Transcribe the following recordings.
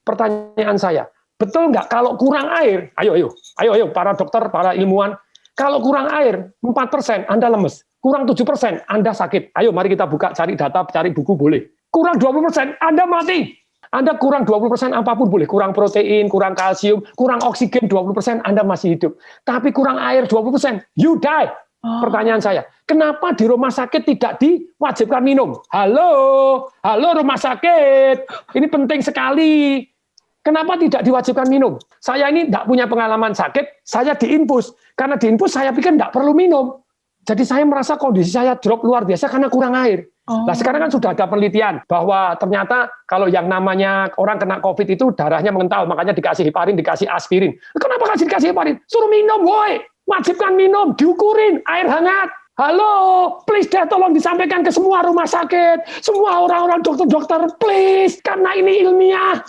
Pertanyaan saya, betul nggak kalau kurang air? Ayo para dokter, para ilmuwan, kalau kurang air 4% Anda lemes, kurang 7% Anda sakit. Ayo mari kita buka, cari data, cari buku boleh. Kurang 20% Anda mati. Anda kurang 20% apapun boleh, kurang protein, kurang kalsium, kurang oksigen 20% Anda masih hidup. Tapi kurang air 20%, you die. Pertanyaan saya, kenapa di rumah sakit tidak diwajibkan minum? Halo rumah sakit, ini penting sekali. Kenapa tidak diwajibkan minum? Saya ini tidak punya pengalaman sakit, saya diinfus. Karena diinfus saya pikir tidak perlu minum. Jadi saya merasa kondisi saya drop luar biasa karena kurang air. Nah sekarang kan sudah ada penelitian bahwa ternyata kalau yang namanya orang kena COVID itu darahnya mengental, makanya dikasih heparin, dikasih aspirin. Kenapa dikasih heparin? Suruh minum, woi. Wajibkan minum, diukurin, air hangat. Halo, please deh tolong disampaikan ke semua rumah sakit, semua orang-orang dokter-dokter, please, karena ini ilmiah.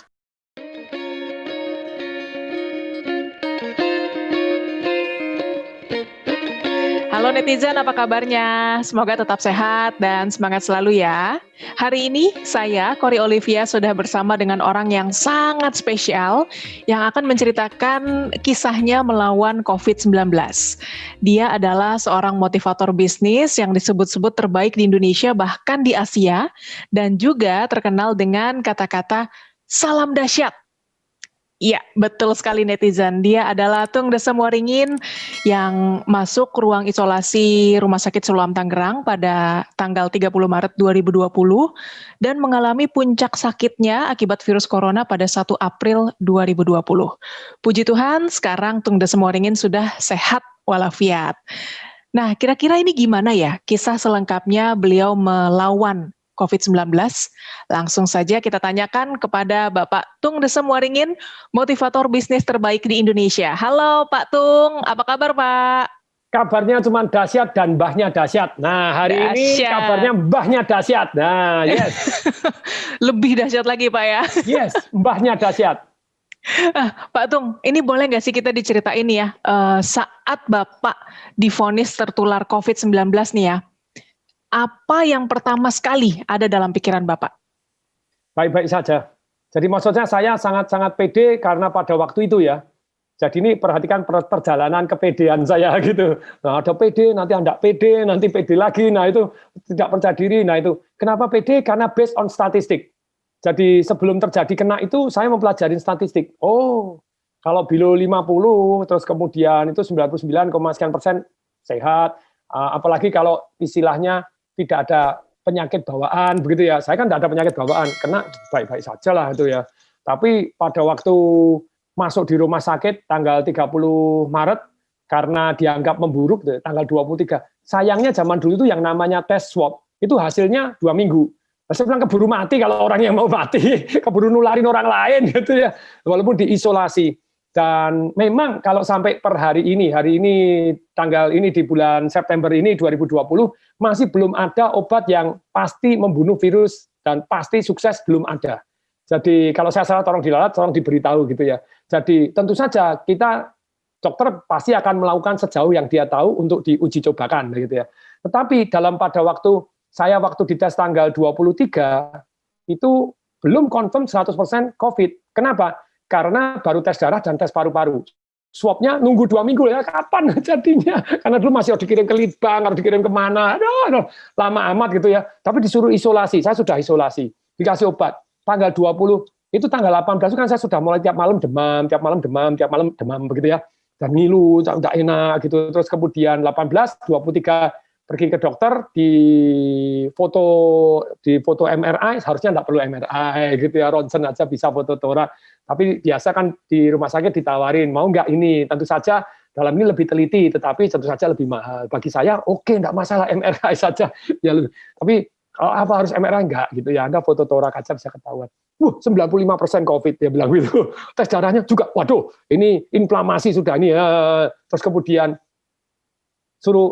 Halo netizen, apa kabarnya? Semoga tetap sehat dan semangat selalu ya. Hari ini saya, Kori Olivia, sudah bersama dengan orang yang sangat spesial yang akan menceritakan kisahnya melawan COVID-19. Dia adalah seorang motivator bisnis yang disebut-sebut terbaik di Indonesia bahkan di Asia dan juga terkenal dengan kata-kata salam dahsyat. Iya, betul sekali netizen. Dia adalah Tung Desem Waringin yang masuk ruang isolasi Rumah Sakit Siloam Tangerang pada tanggal 30 Maret 2020 dan mengalami puncak sakitnya akibat virus corona pada 1 April 2020. Puji Tuhan, sekarang Tung Desem Waringin sudah sehat walafiat. Nah, kira-kira ini gimana ya kisah selengkapnya beliau melawan COVID-19? Langsung saja kita tanyakan kepada Bapak Tung Desem Waringin, motivator bisnis terbaik di Indonesia. Halo Pak Tung, apa kabar Pak? Kabarnya cuma dahsyat dan mbahnya dahsyat. Nah, hari ini kabarnya mbahnya dahsyat. Nah, yes. Lebih dahsyat lagi Pak ya? Yes, mbahnya dahsyat. Pak Tung, ini boleh nggak sih kita diceritain ya, saat Bapak divonis tertular COVID-19 nih ya, apa yang pertama sekali ada dalam pikiran Bapak? Baik-baik saja. Jadi maksudnya saya sangat-sangat pede karena pada waktu itu ya. Jadi ini perhatikan perjalanan kepedean saya gitu. Nah, ada pede, nanti enggak pede, nanti pede lagi. Nah, itu tidak percaya diri. Nah, itu kenapa pede? Karena based on statistik. Jadi sebelum terjadi kena itu saya mempelajari statistik. Oh, kalau below 50 terus kemudian itu 99,sekian% sehat. Apalagi kalau istilahnya tidak ada penyakit bawaan begitu ya. Saya kan tidak ada penyakit bawaan, kena baik-baik saja lah itu ya. Tapi pada waktu masuk di rumah sakit tanggal 30 Maret karena dianggap memburuk tanggal 23. Sayangnya zaman dulu itu yang namanya tes swab itu hasilnya 2 minggu. Saya bilang keburu mati kalau orang yang mau mati, keburu nularin orang lain gitu ya. Walaupun diisolasi. Dan memang kalau sampai per hari ini tanggal ini di bulan September ini 2020 masih belum ada obat yang pasti membunuh virus dan pasti sukses, belum ada. Jadi kalau saya salah tolong dilalat, tolong diberitahu gitu ya. Jadi tentu saja kita dokter pasti akan melakukan sejauh yang dia tahu untuk diuji cobakan gitu ya. Tetapi pada waktu di tes tanggal 23 itu belum confirm 100% COVID. Kenapa? Karena baru tes darah dan tes paru-paru. Swabnya nunggu 2 minggu ya, kapan jadinya? Karena dulu masih harus dikirim ke Litbang, harus dikirim kemana, aduh, lama amat gitu ya. Tapi disuruh isolasi, saya sudah isolasi, dikasih obat. Tanggal 20, itu tanggal 18 itu kan saya sudah mulai tiap malam demam begitu ya. Dan ngilu, tidak enak gitu. Terus kemudian 18, 23 pergi ke dokter di foto MRI, seharusnya tidak perlu MRI gitu ya, ronsen aja bisa foto torak. Tapi biasa kan di rumah sakit ditawarin, mau nggak ini? Tentu saja dalam ini lebih teliti, tetapi tentu saja lebih mahal. Bagi saya, oke, nggak masalah MRI saja. Ya, tapi kalau apa harus MRI nggak gitu ya? Anda foto torak aja bisa ketahuan. 95% COVID dia bilang gitu. Tes darahnya juga, waduh, ini inflamasi sudah ini ya. Terus kemudian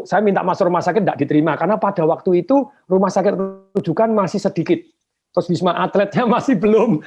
saya minta masuk rumah sakit tidak diterima karena pada waktu itu rumah sakit rujukan masih sedikit. Terus Wisma Atletnya masih belum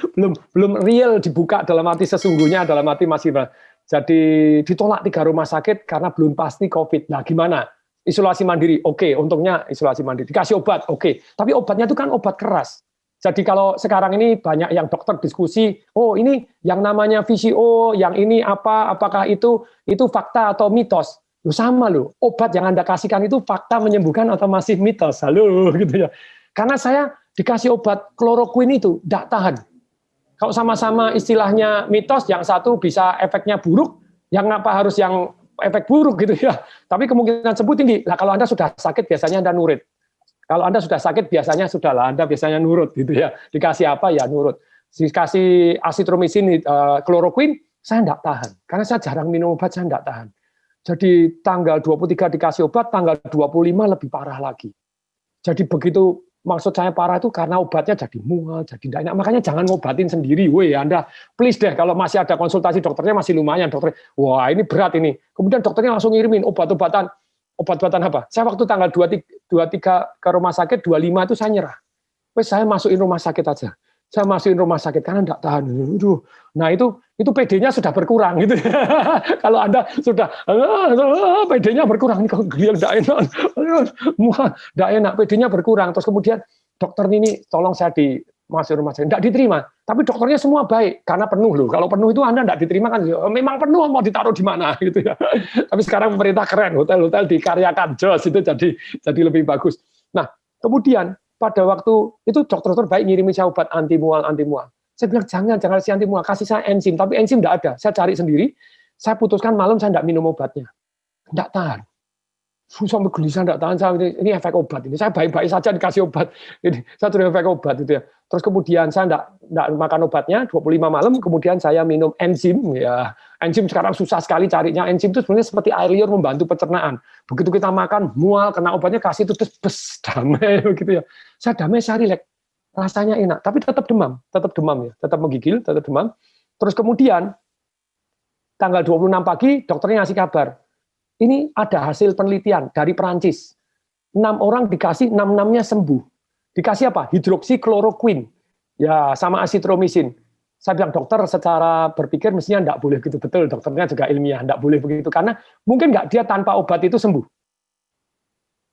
real dibuka dalam arti sesungguhnya, dalam arti masih. Jadi ditolak 3 rumah sakit karena belum pasti COVID. Nah gimana? Isolasi mandiri, oke, untungnya isolasi mandiri. Dikasih obat, oke. Tapi obatnya itu kan obat keras. Jadi kalau sekarang ini banyak yang dokter diskusi, oh ini yang namanya VCO, yang ini apa, apakah itu fakta atau mitos? Loh sama loh, obat yang Anda kasihkan itu fakta menyembuhkan atau masih mitos? Halo, gitu ya. Karena saya dikasih obat kloroquine itu tidak tahan. Kalau sama-sama istilahnya mitos, yang satu bisa efeknya buruk, yang apa harus yang efek buruk gitu ya. Tapi kemungkinan sembuh tinggi. Nah, kalau Anda sudah sakit biasanya Anda nurut. Kalau Anda sudah sakit biasanya sudahlah Anda biasanya nurut gitu ya. Dikasih apa ya nurut. Dikasih azitromisin, kloroquine, saya tidak tahan. Karena saya jarang minum obat, saya tidak tahan. Jadi tanggal 23 dikasih obat, tanggal 25 lebih parah lagi. Jadi begitu, maksud saya parah itu karena obatnya jadi mual, jadi tidak enak. Makanya jangan ngobatin sendiri. Woi, Anda please deh, kalau masih ada konsultasi dokternya masih lumayan. Dokter, wah ini berat ini. Kemudian dokternya langsung ngirimin obat-obatan apa? Saya waktu tanggal 23 ke rumah sakit, 25 itu saya nyerah. Wes saya masukin rumah sakit aja. Saya masukin rumah sakit karena enggak tahan. Nah itu PD-nya sudah berkurang gitu. Kalau Anda sudah PD-nya berkurang, ini kok enggak enak. Enggak enak, PD-nya berkurang. Terus kemudian dokter ini tolong saya masuk rumah sakit. Enggak diterima. Tapi dokternya semua baik karena penuh loh. Kalau penuh itu Anda enggak diterima kan memang penuh, mau ditaruh di mana gitu ya. Tapi sekarang pemerintah keren, hotel-hotel dikaryakan jos itu jadi lebih bagus. Nah, kemudian pada waktu itu dokter-dokter baik ngirimin saya obat anti mual. Saya bilang jangan kasih anti mual, kasih saya enzim. Tapi enzim enggak ada, saya cari sendiri. Saya putuskan malam saya enggak minum obatnya, enggak tahan. Sampai gelisah enggak tahan, saya ini efek obat ini. Saya baik-baik saja dikasih obat, ini saya terus efek obat itu ya. Terus kemudian saya enggak makan obatnya 25 malam, kemudian saya minum enzim ya. Enzim sekarang susah sekali carinya. Enzim itu sebenarnya seperti air liur membantu pencernaan. Begitu kita makan mual kena obatnya kasih itu terus damai begitu ya. Saya damai, saya rileks. Rasanya enak, tapi tetap demam ya, tetap menggigil, tetap demam. Terus kemudian tanggal 26 pagi dokternya ngasih kabar. Ini ada hasil penelitian dari Perancis. 6 orang dikasih, 6-6-nya sembuh. Dikasih apa? Hidroksikloroquine. Ya, sama azitromisin. Saya bilang dokter secara berpikir mestinya enggak boleh gitu. Betul, dokternya juga ilmiah, enggak boleh begitu. Karena mungkin enggak dia tanpa obat itu sembuh.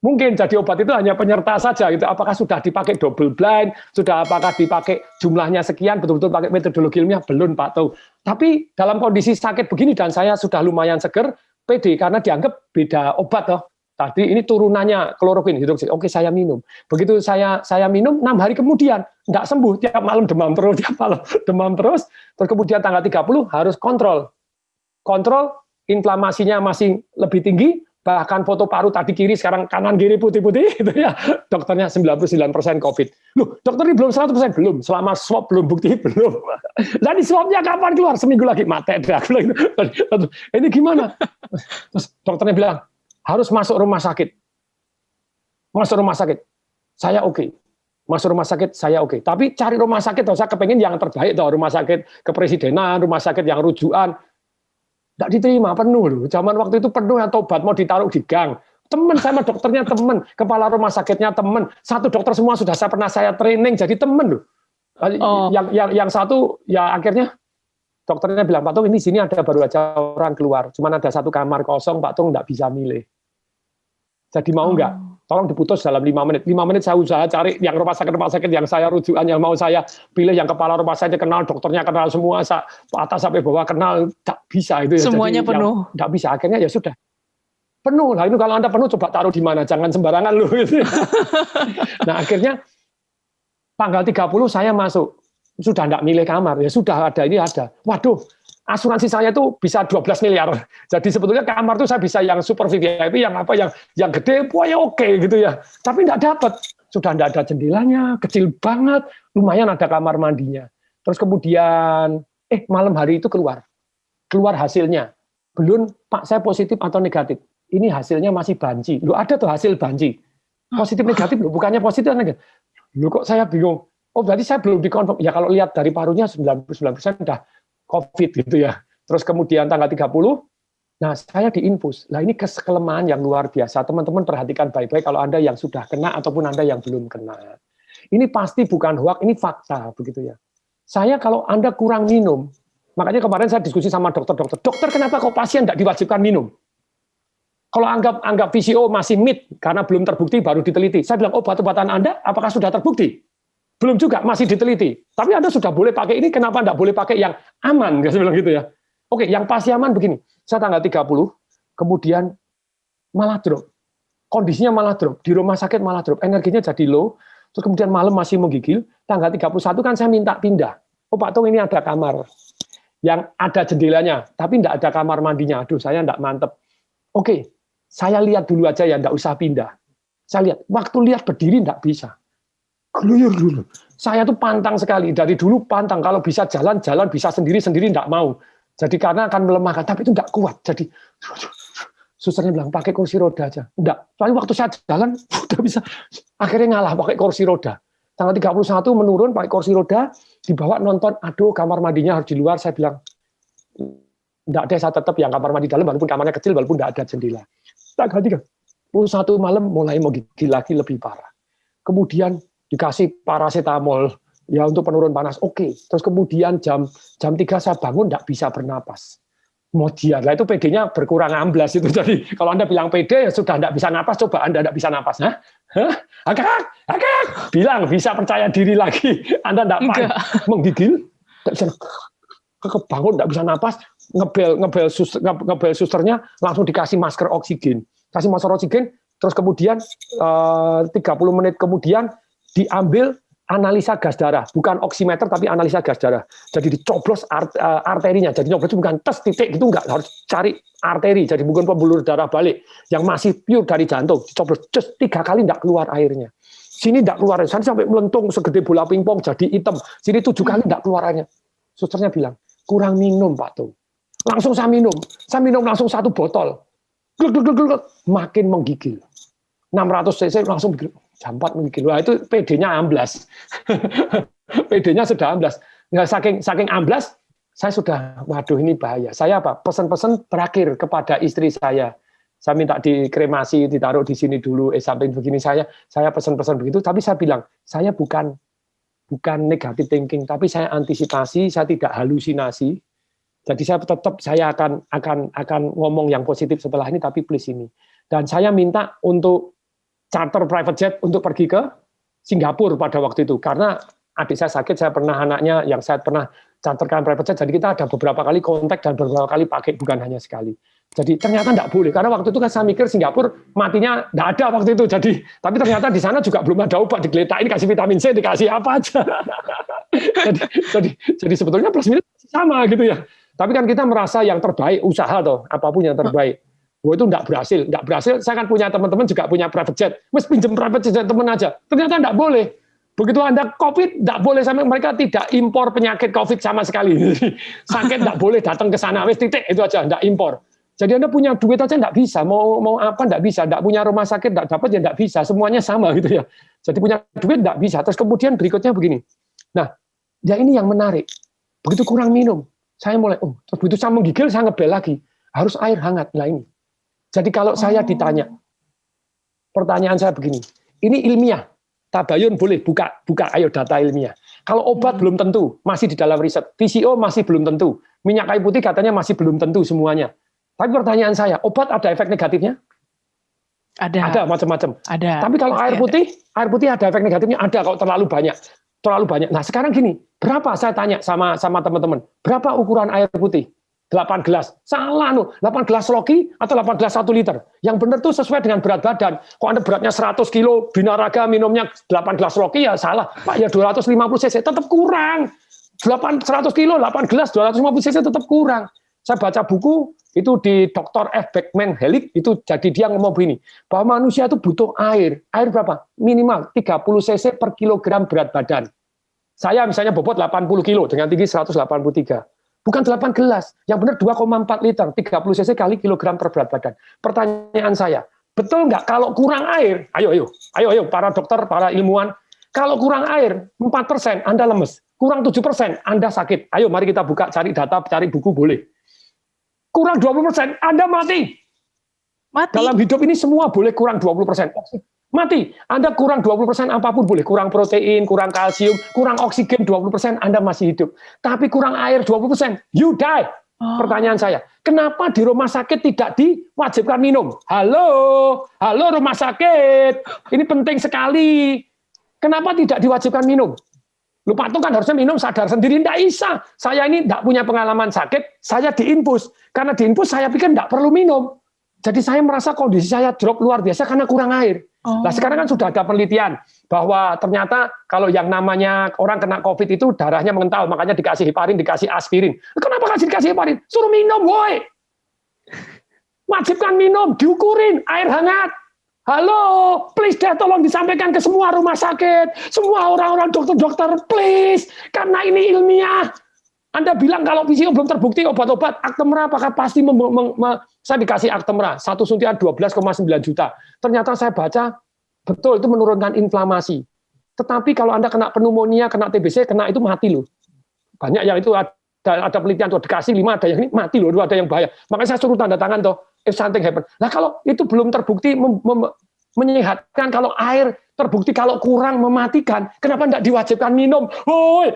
Mungkin jadi obat itu hanya penyerta saja gitu. Apakah sudah dipakai double blind, sudah apakah dipakai jumlahnya sekian, betul-betul pakai metodologi ilmiah, belum Pak tahu. Tapi dalam kondisi sakit begini dan saya sudah lumayan seger, PD karena dianggap beda obat toh. Tadi ini turunannya kloroquine hidroksi. Oke, saya minum. Begitu saya minum 6 hari kemudian enggak sembuh, tiap malam demam terus, Terus kemudian tanggal 30 harus kontrol. Kontrol inflamasinya masih lebih tinggi. Bahkan foto paru tadi kiri, sekarang kanan kiri putih-putih gitu ya. Dokternya 99% COVID. Loh, dokter ini belum 100%? Belum. Selama swab belum bukti, belum. Nah, di swabnya kapan keluar? Seminggu lagi mati. Ini gimana? Terus dokternya bilang, harus masuk rumah sakit. Masuk rumah sakit. Saya oke. Masuk rumah sakit, saya oke. Tapi cari rumah sakit, saya kepengen yang terbaik. Rumah sakit kepresidenan, rumah sakit yang rujukan. Tidak diterima, penuh loh. Zaman waktu itu penuh yang tobat mau ditaruh di gang. Temen sama dokternya temen, kepala rumah sakitnya temen. Satu dokter semua sudah pernah saya training jadi temen loh. Yang satu ya akhirnya dokternya bilang, Pak Tung ini sini ada baru aja orang keluar, cuma ada satu kamar kosong, Pak Tung nggak bisa milih. Jadi mau nggak? Tolong diputus dalam 5 menit. 5 menit saya usaha cari yang rumah sakit yang saya rujukan, yang mau saya pilih, yang kepala rumah sakit kenal, dokternya kenal semua, atas sampai bawah kenal, tak bisa itu ya. Semuanya jadi, penuh. Nggak bisa, akhirnya ya sudah. Penuh lah, itu kalau Anda penuh coba taruh di mana, jangan sembarangan loh. Gitu. Nah akhirnya tanggal 30 saya masuk, sudah nggak milih kamar, ya sudah ada, ini ada. Waduh, asuransi saya itu bisa 12 miliar. Jadi sebetulnya kamar itu saya bisa yang super VIP, yang apa yang gede, pokoknya oke gitu ya. Tapi enggak dapat. Sudah enggak ada jendelanya, kecil banget, lumayan ada kamar mandinya. Terus kemudian malam hari itu keluar hasilnya. Belum, Pak, saya positif atau negatif. Ini hasilnya masih banci. Loh, ada tuh hasil banci. Positif negatif loh, bukannya positif negatif. Loh kok saya bingung. Oh, berarti saya belum dikonfirm. Ya kalau lihat dari parunya 99% udah COVID gitu ya. Terus kemudian tanggal 30, nah saya diinfus. Nah ini kelemahan yang luar biasa. Teman-teman perhatikan baik-baik kalau Anda yang sudah kena ataupun Anda yang belum kena. Ini pasti bukan hoax, ini fakta begitu ya. Saya kalau Anda kurang minum, makanya kemarin saya diskusi sama dokter-dokter. Dokter kenapa kok pasien tidak diwajibkan minum? Kalau anggap VCO masih mit karena belum terbukti baru diteliti. Saya bilang obat-obatan Anda apakah sudah terbukti? Belum juga, masih diteliti. Tapi Anda sudah boleh pakai ini, kenapa Anda boleh pakai yang aman? Saya bilang gitu ya. Oke, yang pasti aman begini. Saya tanggal 30, kemudian malah drop. Kondisinya malah drop. Di rumah sakit malah drop. Energinya jadi low. Terus kemudian malam masih menggigil. Tanggal 31 kan saya minta pindah. Oh Pak Tung, ini ada kamar yang ada jendelanya, tapi tidak ada kamar mandinya. Aduh, saya tidak mantep. Oke, saya lihat dulu aja ya, tidak usah pindah. Saya lihat, waktu lihat berdiri tidak bisa. Geluyur dulu. Saya tuh pantang sekali. Dari dulu pantang. Kalau bisa jalan-jalan, bisa sendiri-sendiri, tidak mau. Jadi karena akan melemahkan. Tapi itu tidak kuat. Jadi susternya bilang, pakai kursi roda aja. Enggak. Soalnya waktu saya jalan, udah bisa. Akhirnya ngalah pakai kursi roda. Tanggal 31 menurun, pakai kursi roda. Dibawa nonton, aduh kamar mandinya harus di luar. Saya bilang, enggak deh, saya tetap yang kamar mandi dalam, walaupun kamarnya kecil, walaupun enggak ada jendela. Tanggal 31 malam mulai mau gigil lagi lebih parah. Kemudian dikasih paracetamol ya untuk penurun panas. Oke. Terus kemudian jam 3 saya bangun enggak bisa bernapas. Kemudian lah itu PD-nya berkurang 16 itu. Jadi kalau Anda bilang PD ya sudah enggak bisa napas, coba Anda enggak bisa napas. Agak bilang bisa percaya diri lagi. Anda enggak menggigil, enggak bisa kebangun, enggak bisa napas, ngebel susternya langsung dikasih masker oksigen. Kasih masker oksigen, terus kemudian 30 menit kemudian diambil analisa gas darah, bukan oximeter tapi analisa gas darah. Jadi dicoblos arterinya. Jadi nyoblos itu bukan tes titik gitu, enggak, harus cari arteri. Jadi bukan pembuluh darah balik yang masih pure dari jantung. Dicoblos 3 kali enggak keluar airnya. Sini enggak keluar, sini sampai melentung segede bola pingpong jadi hitam. Sini 7 kali enggak keluar airnya. Susternya bilang, "Kurang minum, Pak Tung." Langsung saya minum langsung 1 botol. Gluk, makin menggigil. 600 cc langsung menggigil. Jam 4 menggigil. Wah, itu PD-nya amblas. PD-nya sudah amblas. Nah, saking amblas, saya sudah, waduh ini bahaya. Saya apa? Pesan-pesan terakhir kepada istri saya. Saya minta dikremasi, ditaruh di sini dulu, samping begini saya pesan-pesan begitu, tapi saya bilang, saya bukan negatif thinking, tapi saya antisipasi, saya tidak halusinasi. Jadi saya akan ngomong yang positif setelah ini, tapi please ini. Dan saya minta untuk charter private jet untuk pergi ke Singapura pada waktu itu. Karena adik saya sakit, saya pernah anaknya yang saya pernah charterkan private jet, jadi kita ada beberapa kali kontak dan beberapa kali pakai, bukan hanya sekali. Jadi ternyata tidak boleh, karena waktu itu kan saya mikir Singapura matinya tidak ada waktu itu. Tapi ternyata di sana juga belum ada obat, digeletak ini kasih vitamin C, dikasih apa aja. jadi sebetulnya plus minus sama gitu ya. Tapi kan kita merasa yang terbaik, usaha toh, apapun yang terbaik. Wah itu enggak berhasil. Saya kan punya teman-teman juga punya private jet. Mas pinjam private jet teman aja. Ternyata enggak boleh. Begitu Anda COVID, enggak boleh, sampai mereka tidak impor penyakit COVID sama sekali. Sakit enggak boleh datang ke sana. Wes titik itu aja, enggak impor. Jadi Anda punya duit aja enggak bisa. Mau apa enggak bisa. Enggak punya rumah sakit enggak dapat ya enggak bisa. Semuanya sama gitu ya. Jadi punya duit enggak bisa. Terus kemudian berikutnya begini. Nah, ya ini yang menarik. Begitu kurang minum, saya mulai terus begitu saya menggigil, saya ngebel lagi. Harus air hangat. Nah ini. Jadi kalau saya ditanya, pertanyaan saya begini, ini ilmiah, tabayun boleh, buka ayo data ilmiah. Kalau obat belum tentu, masih di dalam riset. PCO masih belum tentu. Minyak kayu putih katanya masih belum tentu semuanya. Tapi pertanyaan saya, obat ada efek negatifnya? Ada macam-macam. Ada. Tapi kalau air putih ada efek negatifnya? Ada kalau terlalu banyak. Nah sekarang gini, berapa saya tanya sama teman-teman, berapa ukuran air putih? 8 gelas. Salah 8 gelas Loki atau 8 gelas 1 liter. Yang benar tuh sesuai dengan berat badan. Kalau Anda beratnya 100 kilo, binaraga minumnya 8 gelas Loki ya salah. Pak ya 250 cc tetap kurang. 100 kilo, 8 gelas 250 cc tetap kurang. Saya baca buku itu di Dr. F. Beckman Hellick, itu jadi dia ngomong begini, bahwa manusia itu butuh air. Air berapa? Minimal 30 cc per kilogram berat badan. Saya misalnya bobot 80 kilo dengan tinggi 183. Bukan 8 gelas, yang benar 2,4 liter, 30 cc kali kilogram per berat badan. Pertanyaan saya, betul nggak kalau kurang air, ayo para dokter, para ilmuwan, kalau kurang air 4% Anda lemes, kurang 7% Anda sakit. Ayo mari kita buka, cari data, cari buku boleh. Kurang 20% Anda mati. Dalam hidup ini semua boleh kurang 20%. Mati. Anda kurang 20% apapun boleh. Kurang protein, kurang kalsium, kurang oksigen 20% Anda masih hidup. Tapi kurang air 20%, you die. Pertanyaan saya, kenapa di rumah sakit tidak diwajibkan minum? Halo rumah sakit. Ini penting sekali. Kenapa tidak diwajibkan minum? Lu Patung kan harusnya minum sadar sendiri, tidak bisa. Saya ini tidak punya pengalaman sakit, saya diinfus. Karena diinfus saya pikir tidak perlu minum. Jadi saya merasa kondisi saya drop luar biasa karena kurang air. Nah sekarang kan sudah ada penelitian bahwa ternyata kalau yang namanya orang kena COVID itu darahnya mengental, makanya dikasih heparin, dikasih aspirin. Kenapa dikasih heparin? Suruh minum, woi. Wajibkan minum, diukurin, air hangat. Halo, please deh tolong disampaikan ke semua rumah sakit, semua orang-orang dokter-dokter, please. Karena ini ilmiah. Anda bilang kalau VCO belum terbukti obat-obat, Actemra apakah pasti saya dikasih Actemra, satu suntian 12,9 juta. Ternyata saya baca, betul itu menurunkan inflamasi. Tetapi kalau Anda kena pneumonia, kena TBC, kena itu mati loh. Banyak yang itu ada penelitian tuh dikasih 5, ada yang ini mati loh, ada yang bahaya. Makanya saya suruh tanda tangan tuh, if something happen. Nah kalau itu belum terbukti menyehatkan, kalau air terbukti kalau kurang mematikan, kenapa tidak diwajibkan minum? Hoi.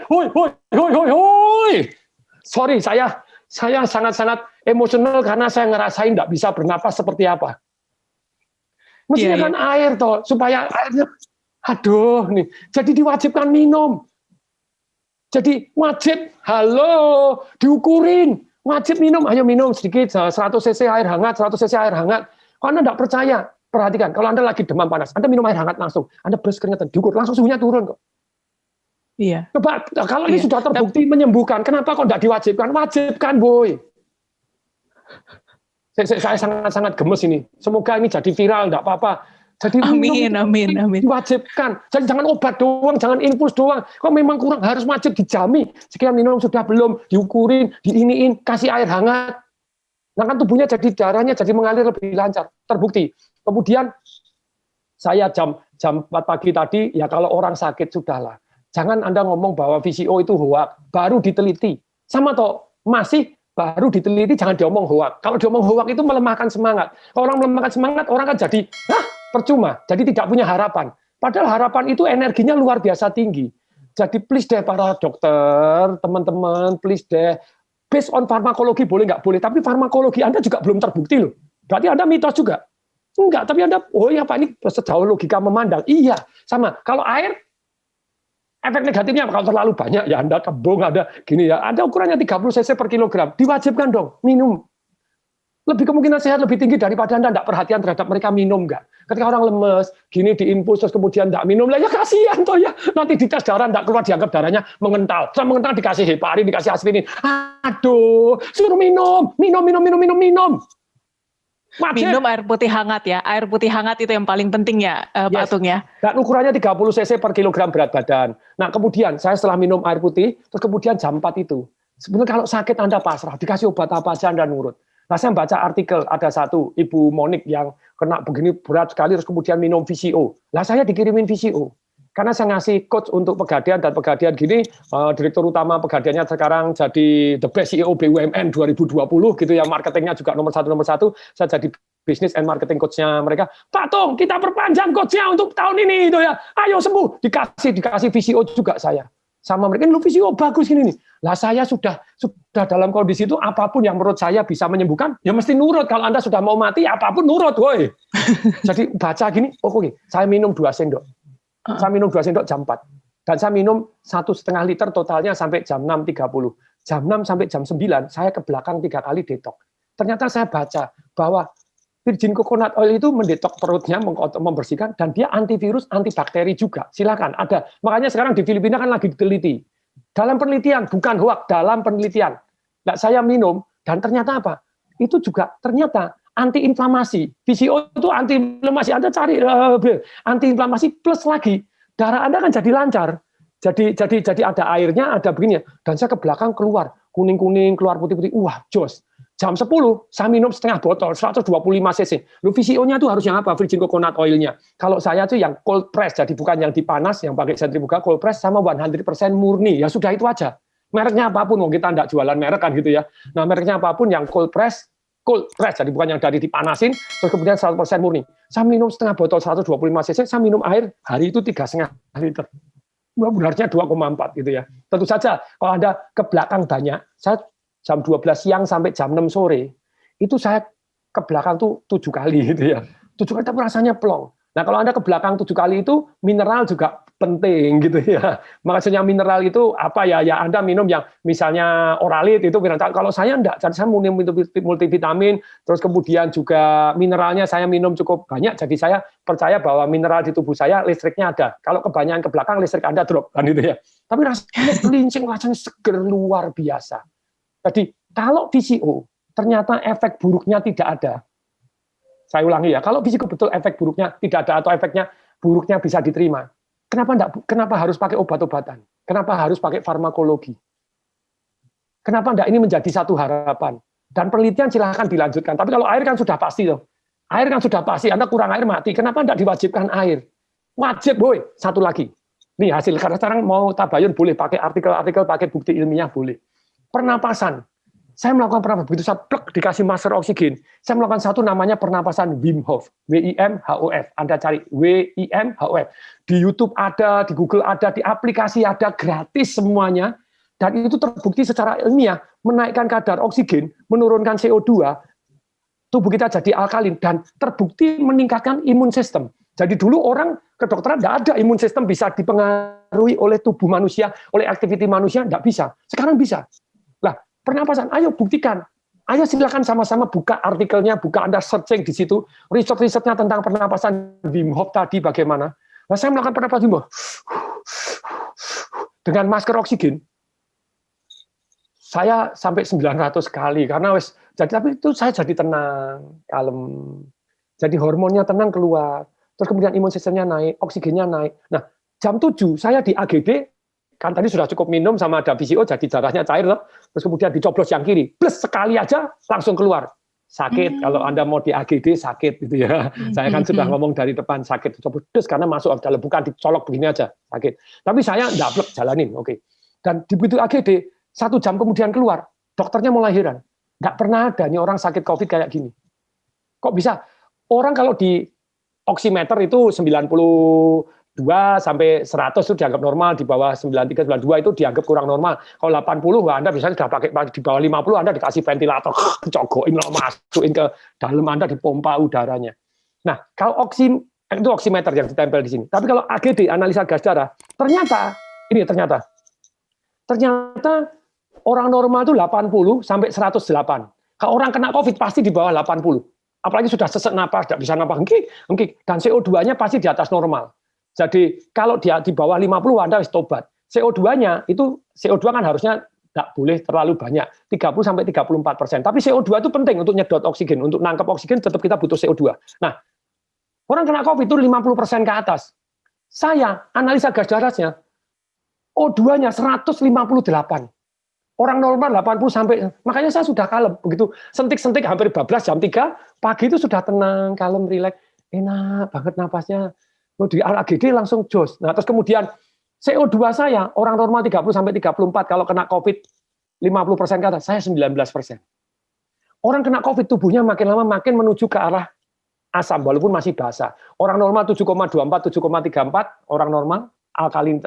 Sorry, saya sangat-sangat emosional karena saya ngerasain tidak bisa bernapas seperti apa. Mestinya kan air toh, supaya airnya, aduh nih, jadi diwajibkan minum. Jadi wajib, halo, diukurin, wajib minum, ayo minum sedikit, 100 cc air hangat, 100 cc air hangat. Kalau Anda tidak percaya, perhatikan, kalau Anda lagi demam panas, Anda minum air hangat langsung, Anda beres keringetan, diukur, langsung suhunya turun kok. Iya. Coba, kalau ini sudah terbukti menyembuhkan, kenapa kok tidak diwajibkan? Wajibkan, boy. Saya sangat-sangat gemes ini. Semoga ini jadi viral, tidak apa-apa. Jadi amin. Diwajibkan. Jadi jangan obat doang, jangan infus doang. Kalau memang kurang harus wajib dijami. Sekian minum sudah belum, diukurin, diiniin, kasih air hangat. Nah kan tubuhnya jadi darahnya jadi mengalir lebih lancar. Terbukti. Kemudian saya jam 4 pagi tadi, ya kalau orang sakit sudahlah. Jangan Anda ngomong bahwa VCO itu hoak, baru diteliti. Sama toh, masih baru diteliti, jangan diomong hoak. Kalau diomong hoak itu melemahkan semangat. Kalau orang melemahkan semangat, orang kan jadi, percuma, jadi tidak punya harapan. Padahal harapan itu energinya luar biasa tinggi. Jadi please deh para dokter, teman-teman, please deh, based on farmakologi boleh nggak boleh, tapi farmakologi Anda juga belum terbukti loh. Berarti Anda mitos juga. Enggak, tapi Anda, oh ya Pak, ini sejauh logika memandang. Iya, sama. Kalau air, efek negatifnya kalau terlalu banyak, ya Anda kembung, ada gini ya, ada ukurannya 30 cc per kilogram, diwajibkan dong, minum. Lebih kemungkinan sehat lebih tinggi daripada Anda tidak perhatian terhadap mereka minum nggak. Ketika orang lemes, gini diinfus terus kemudian tidak minum, lah ya kasihan toh ya. Nanti dites darah tidak keluar, dianggap darahnya mengental. Setelah mengental dikasih heparin, dikasih aspirin. Aduh, suruh minum. Wajib. Minum air putih hangat ya. Air putih hangat itu yang paling penting ya, Pak Atung ya. Dan ukurannya 30 cc per kilogram berat badan. Nah kemudian saya setelah minum air putih, terus kemudian jam 4 itu. Sebenarnya kalau sakit Anda pasrah, dikasih obat apa aja Anda nurut. Nah, saya baca artikel, ada satu Ibu Monik yang kena begini berat sekali, terus kemudian minum VCO. Lah saya dikirimin VCO. Karena saya ngasih coach untuk Pegadaian, dan Pegadaian gini, Direktur Utama Pegadaiannya sekarang jadi the best CEO BUMN 2020, gitu ya, marketingnya juga nomor satu, saya jadi business and marketing coach-nya mereka. Pak Tung, kita perpanjang coach-nya untuk tahun ini, itu ya, ayo sembuh, dikasih VCO juga saya. Sama mereka, lu VCO bagus gini nih. Lah saya sudah dalam kondisi itu, apapun yang menurut saya bisa menyembuhkan, ya mesti nurut. Kalau Anda sudah mau mati, apapun nurut, woi. Jadi baca gini, oke, saya minum 2 sendok. Saya minum 2 sendok jam 4. Dan saya minum 1,5 liter totalnya sampai jam 6.30. Jam 6 sampai jam 9, saya ke belakang 3 kali detok. Ternyata saya baca bahwa virgin coconut oil itu mendetok perutnya, membersihkan, dan dia antivirus, antibakteri juga. Silakan, ada. Makanya sekarang di Filipina kan lagi diteliti. Dalam penelitian, bukan hoak, dalam penelitian. Nah, saya minum, dan ternyata apa? Itu juga ternyata antiinflamasi. VCO itu antiinflamasi. Anda cari antiinflamasi plus lagi. Darah Anda kan jadi lancar. Jadi ada airnya, ada begini. Dan saya ke belakang keluar. Kuning-kuning, keluar putih-putih. Wah, jos. Jam 10, saya minum setengah botol, 125 cc. Lu VCO-nya itu harus yang apa? Virgin coconut oil-nya. Kalau saya tuh yang cold press, jadi bukan yang dipanas, yang pakai sentrifuga, cold press sama 100% murni. Ya sudah itu aja. Mereknya apapun, kita enggak jualan merek kan gitu ya. Nah mereknya apapun yang cold press, jadi bukan yang dari dipanasin, terus kemudian 100% murni. Saya minum setengah botol 125 cc, saya minum air hari itu 3,5 liter. Benarnya 2,4 gitu ya. Tentu saja kalau Anda ke belakang banyak, saya jam 12 siang sampai jam 6 sore, itu saya ke belakang tuh 7 kali gitu ya. 7 kali tapi rasanya plong. Nah kalau Anda ke belakang 7 kali itu, mineral juga penting gitu ya. Maksudnya mineral itu apa ya? Ya Anda minum yang misalnya Oralit itu kalau saya enggak, jadi saya minum multivitamin, terus kemudian juga mineralnya saya minum cukup banyak, jadi saya percaya bahwa mineral di tubuh saya listriknya ada. Kalau kebanyakan ke belakang listrik Anda drop kan gitu ya. Tapi rasanya cleansing, rasanya seger luar biasa. Jadi kalau VCO ternyata efek buruknya tidak ada. Saya ulangi ya, kalau VCO betul efek buruknya tidak ada atau efeknya buruknya bisa diterima. Kenapa harus pakai obat-obatan? Kenapa harus pakai farmakologi? Kenapa enggak ini menjadi satu harapan? Dan penelitian silahkan dilanjutkan. Tapi kalau air kan sudah pasti loh. Air kan sudah pasti, Anda kurang air mati. Kenapa enggak diwajibkan air? Wajib, boy. Satu lagi. Nih hasil, karena sekarang mau tabayun boleh, pakai artikel-artikel, pakai bukti ilmiah boleh. Pernapasan. Saya melakukan pernapasan, begitu saya plek dikasih masker oksigen, saya melakukan satu namanya pernapasan Wim Hof, WIMHOF. Anda cari WIMHOF. Di YouTube ada, di Google ada, di aplikasi ada, gratis semuanya. Dan itu terbukti secara ilmiah, menaikkan kadar oksigen, menurunkan CO2, tubuh kita jadi alkalin, dan terbukti meningkatkan imun sistem. Jadi dulu orang kedokteran tidak ada imun sistem bisa dipengaruhi oleh tubuh manusia, oleh aktiviti manusia, tidak bisa. Sekarang bisa. Lah, pernapasan, ayo buktikan. Ayo silakan sama-sama buka artikelnya, buka Anda searching di situ, riset-risetnya tentang pernapasan Wim Hof tadi bagaimana. Nah, saya melakukan pernapasan Wim Hof dengan masker oksigen. Saya sampai 900 kali karena tapi itu saya jadi tenang, kalem. Jadi hormonnya tenang keluar. Terus kemudian imun sistemnya naik, oksigennya naik. Nah, jam 7 saya di AGD, kan tadi sudah cukup minum sama ada VCO, jadi darahnya cair loh. Terus kemudian dicoblos yang kiri, plus sekali aja langsung keluar. Sakit, kalau Anda mau di AGD sakit gitu ya. Saya kan sudah ngomong dari depan sakit, coblos karena masuk dalam, bukan dicolok begini aja, sakit. Tapi saya ndablek jalanin, oke. Dan di begitu AGD, 1 jam kemudian keluar, dokternya mulai heran. Nggak pernah ada nih orang sakit COVID kayak gini. Kok bisa? Orang kalau di oximeter itu 92 sampai 100 itu dianggap normal, di bawah 93, 92 itu dianggap kurang normal. Kalau 80, Anda bisa sudah pakai, di bawah 50 Anda dikasih ventilator, cogokin, masukin ke dalam Anda, dipompa udaranya. Nah, kalau itu oximeter yang ditempel di sini. Tapi kalau AGD, analisa gas darah, ternyata orang normal itu 80 sampai 108. Kalau orang kena COVID pasti di bawah 80. Apalagi sudah sesak napas, tidak bisa napas, engkik. Dan CO2-nya pasti di atas normal. Jadi kalau dia di bawah 50 Anda harus tobat. CO2-nya itu CO2 kan harusnya tidak boleh terlalu banyak, 30 sampai 34%. Tapi CO2 itu penting untuk nyedot oksigen, untuk nangkep oksigen tetap kita butuh CO2. Nah, orang kena COVID itu 50% ke atas. Saya analisa gas darahnya, O2-nya 158. Orang normal 80 sampai, makanya saya sudah kalem. Begitu sentik-sentik hampir bablas jam 3, pagi itu sudah tenang, kalem, rileks, enak banget napasnya. Di AGD langsung jos. Nah, terus kemudian CO2 saya, orang normal 30 sampai 34, kalau kena COVID 50% ke atas, saya 19%. Orang kena COVID tubuhnya makin lama makin menuju ke arah asam, walaupun masih basah. Orang normal 7,24, 7,34, orang normal,